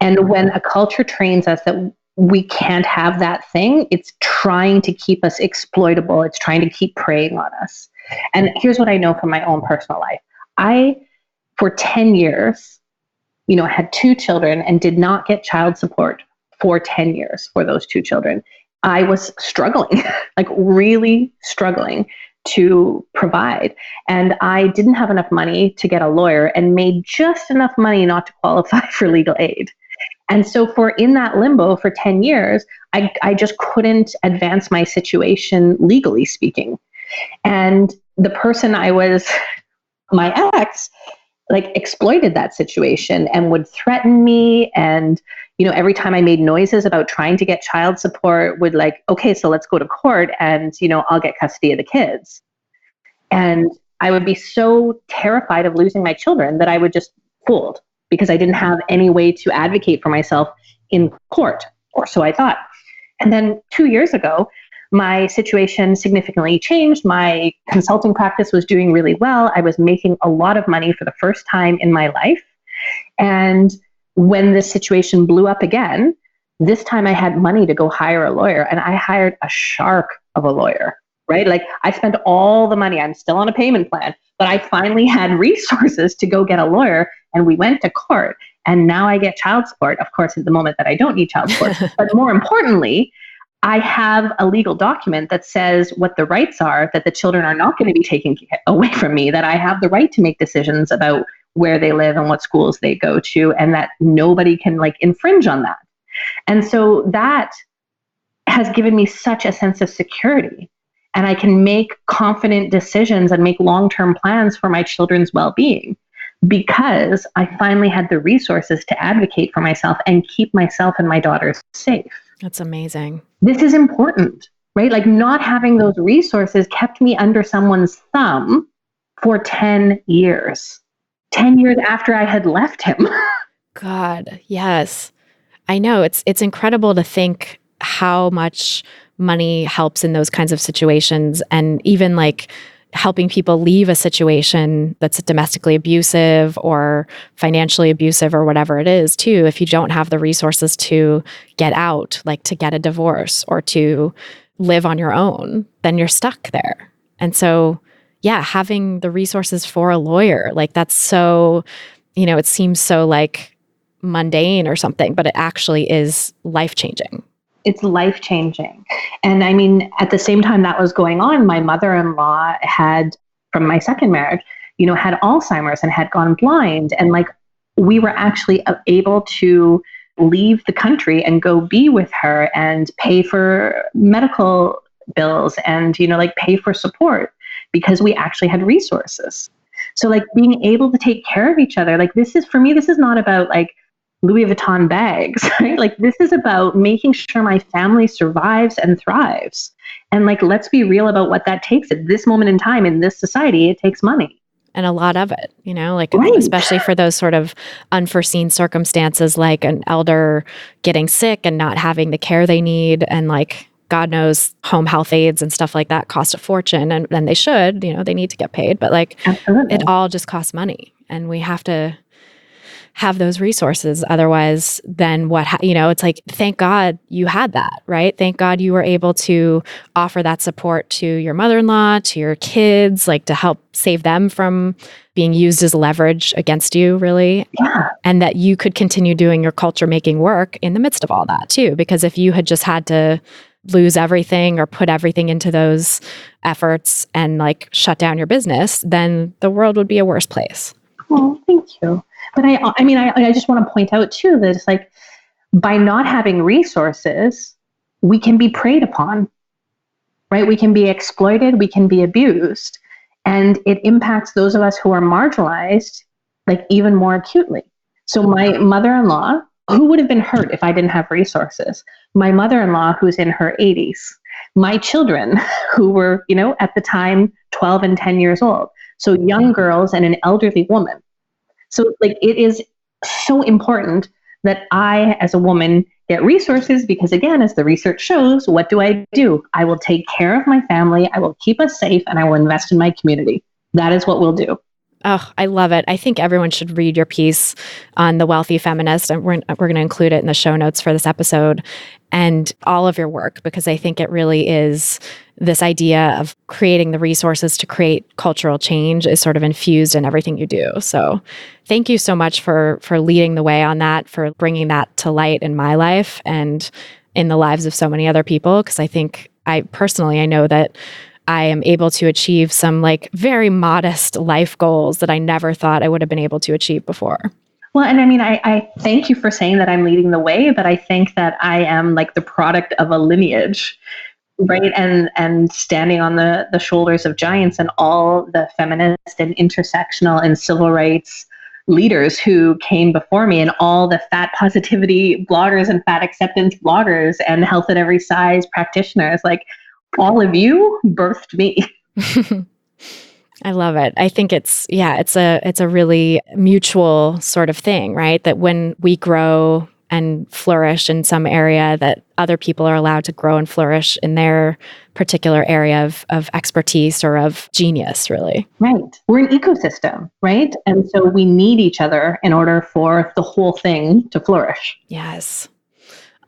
And when a culture trains us that we can't have that thing, it's trying to keep us exploitable. It's trying to keep preying on us. And here's what I know from my own personal life. I, for 10 years, had 2 children and did not get child support for 10 years for those 2 children. I was struggling, like really struggling to provide. And I didn't have enough money to get a lawyer and made just enough money not to qualify for legal aid. And so for in that limbo for 10 years, I just couldn't advance my situation legally speaking. And the person my ex, like exploited that situation and would threaten me. And, every time I made noises about trying to get child support would like, okay, so let's go to court and, I'll get custody of the kids. And I would be so terrified of losing my children that I would just fold because I didn't have any way to advocate for myself in court, or so I thought. And then 2 years ago, my situation significantly changed. My consulting practice was doing really well. I was making a lot of money for the first time in my life. And when this situation blew up again, this time I had money to go hire a lawyer, and I hired a shark of a lawyer, right? Like I spent all the money. I'm still on a payment plan, but I finally had resources to go get a lawyer, and we went to court. And now I get child support, of course, at the moment that I don't need child support. But more importantly, I have a legal document that says what the rights are, that the children are not going to be taken away from me, that I have the right to make decisions about where they live and what schools they go to, and that nobody can like infringe on that. And so that has given me such a sense of security, and I can make confident decisions and make long-term plans for my children's well-being because I finally had the resources to advocate for myself and keep myself and my daughters safe. That's amazing. This is important, right? Like not having those resources kept me under someone's thumb for 10 years. 10 years after I had left him. God, yes. I know it's incredible to think how much money helps in those kinds of situations, and even like helping people leave a situation that's domestically abusive or financially abusive or whatever it is too. If you don't have the resources to get out, like to get a divorce or to live on your own, then you're stuck there. And so yeah, having the resources for a lawyer, like that's so, it seems so like mundane or something, but it actually is life-changing. It's life-changing. And I mean, at the same time that was going on, my mother-in-law had, from my second marriage, had Alzheimer's and had gone blind. And like, we were actually able to leave the country and go be with her and pay for medical bills and, like pay for support, because we actually had resources. So like being able to take care of each other, like this is, for me, this is not about like Louis Vuitton bags, right? Like this is about making sure my family survives and thrives. And like, let's be real about what that takes at this moment in time in this society. It takes money. And a lot of it, like Right. Especially for those sort of unforeseen circumstances, like an elder getting sick and not having the care they need, and like, God knows, home health aides and stuff like that cost a fortune, and they should, they need to get paid, but like Absolutely. It all just costs money, and we have to have those resources. Otherwise, then what, it's like, thank God you had that, right? Thank God you were able to offer that support to your mother-in-law, to your kids, like to help save them from being used as leverage against you, really. Yeah. And that you could continue doing your culture making work in the midst of all that too. Because if you had just had to lose everything or put everything into those efforts and like shut down your business, then the world would be a worse place. Oh, thank you. But I just want to point out too that it's like, by not having resources, we can be preyed upon, right? We can be exploited, we can be abused, and it impacts those of us who are marginalized like even more acutely. So my mother-in-law, who would have been hurt if I didn't have resources? My mother-in-law, who's in her 80s, my children who were, at the time 12 and 10 years old. So young girls and an elderly woman. So like, it is so important that I, as a woman, get resources, because again, as the research shows, what do? I will take care of my family, I will keep us safe, and I will invest in my community. That is what we'll do. Oh, I love it. I think everyone should read your piece on the wealthy feminist. And we're going to include it in the show notes for this episode, and all of your work, because I think it really is this idea of creating the resources to create cultural change is sort of infused in everything you do. So thank you so much for leading the way on that, for bringing that to light in my life and in the lives of so many other people. Because I think I know that I am able to achieve some like very modest life goals that I never thought I would have been able to achieve before. Well, and I mean, I thank you for saying that I'm leading the way, but I think that I am like the product of a lineage, right? And standing on the shoulders of giants, and all the feminist and intersectional and civil rights leaders who came before me and all the fat positivity bloggers and fat acceptance bloggers and health at every size practitioners, like all of you birthed me. I love it. I think it's a really mutual sort of thing, right? That when we grow and flourish in some area, that other people are allowed to grow and flourish in their particular area of expertise or of genius, really. Right. We're an ecosystem, right? And so we need each other in order for the whole thing to flourish. Yes.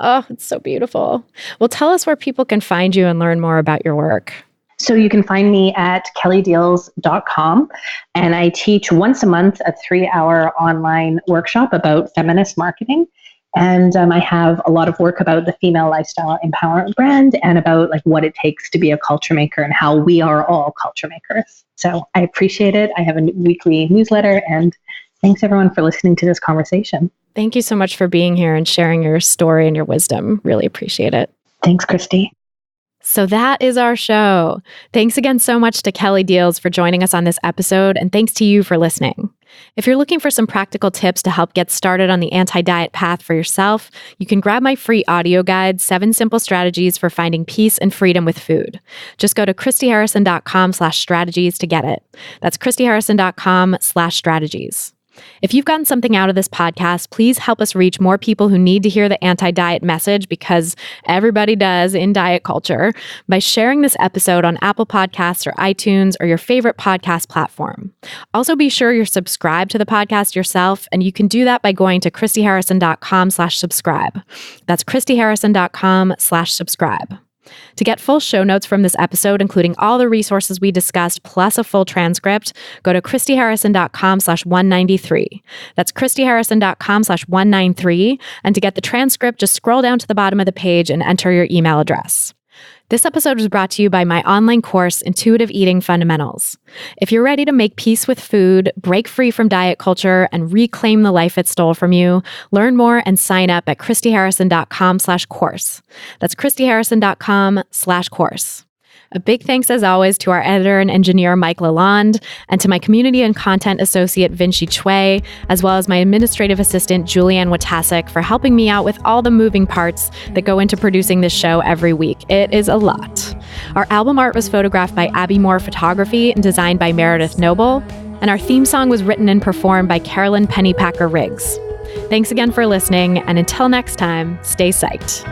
Oh, it's so beautiful. Well, tell us where people can find you and learn more about your work. So you can find me at kellydiels.com, and I teach once a month a 3-hour online workshop about feminist marketing. And I have a lot of work about the female lifestyle empowerment brand and about like what it takes to be a culture maker and how we are all culture makers. So I appreciate it. I have a weekly newsletter, and thanks everyone for listening to this conversation. Thank you so much for being here and sharing your story and your wisdom. Really appreciate it. Thanks, Christy. So that is our show. Thanks again so much to Kelly Diels for joining us on this episode, and thanks to you for listening. If you're looking for some practical tips to help get started on the anti-diet path for yourself, you can grab my free audio guide, 7 Simple Strategies for Finding Peace and Freedom with Food. Just go to christyharrison.com/strategies to get it. That's christyharrison.com/strategies. If you've gotten something out of this podcast, please help us reach more people who need to hear the anti-diet message, because everybody does in diet culture, by sharing this episode on Apple Podcasts or iTunes or your favorite podcast platform. Also, be sure you're subscribed to the podcast yourself, and you can do that by going to christyharrison.com/subscribe. That's christyharrison.com/subscribe. To get full show notes from this episode, including all the resources we discussed, plus a full transcript, go to christyharrison.com/193. That's christyharrison.com/193. And to get the transcript, just scroll down to the bottom of the page and enter your email address. This episode was brought to you by my online course, Intuitive Eating Fundamentals. If you're ready to make peace with food, break free from diet culture, and reclaim the life it stole from you, learn more and sign up at christyharrison.com/course. That's christyharrison.com/course. A big thanks, as always, to our editor and engineer, Mike Lalonde, and to my community and content associate, Vinci Chue, as well as my administrative assistant, Julianne Watasek, for helping me out with all the moving parts that go into producing this show every week. It is a lot. Our album art was photographed by Abby Moore Photography and designed by Meredith Noble, and our theme song was written and performed by Carolyn Pennypacker Riggs. Thanks again for listening, and until next time, stay psyched.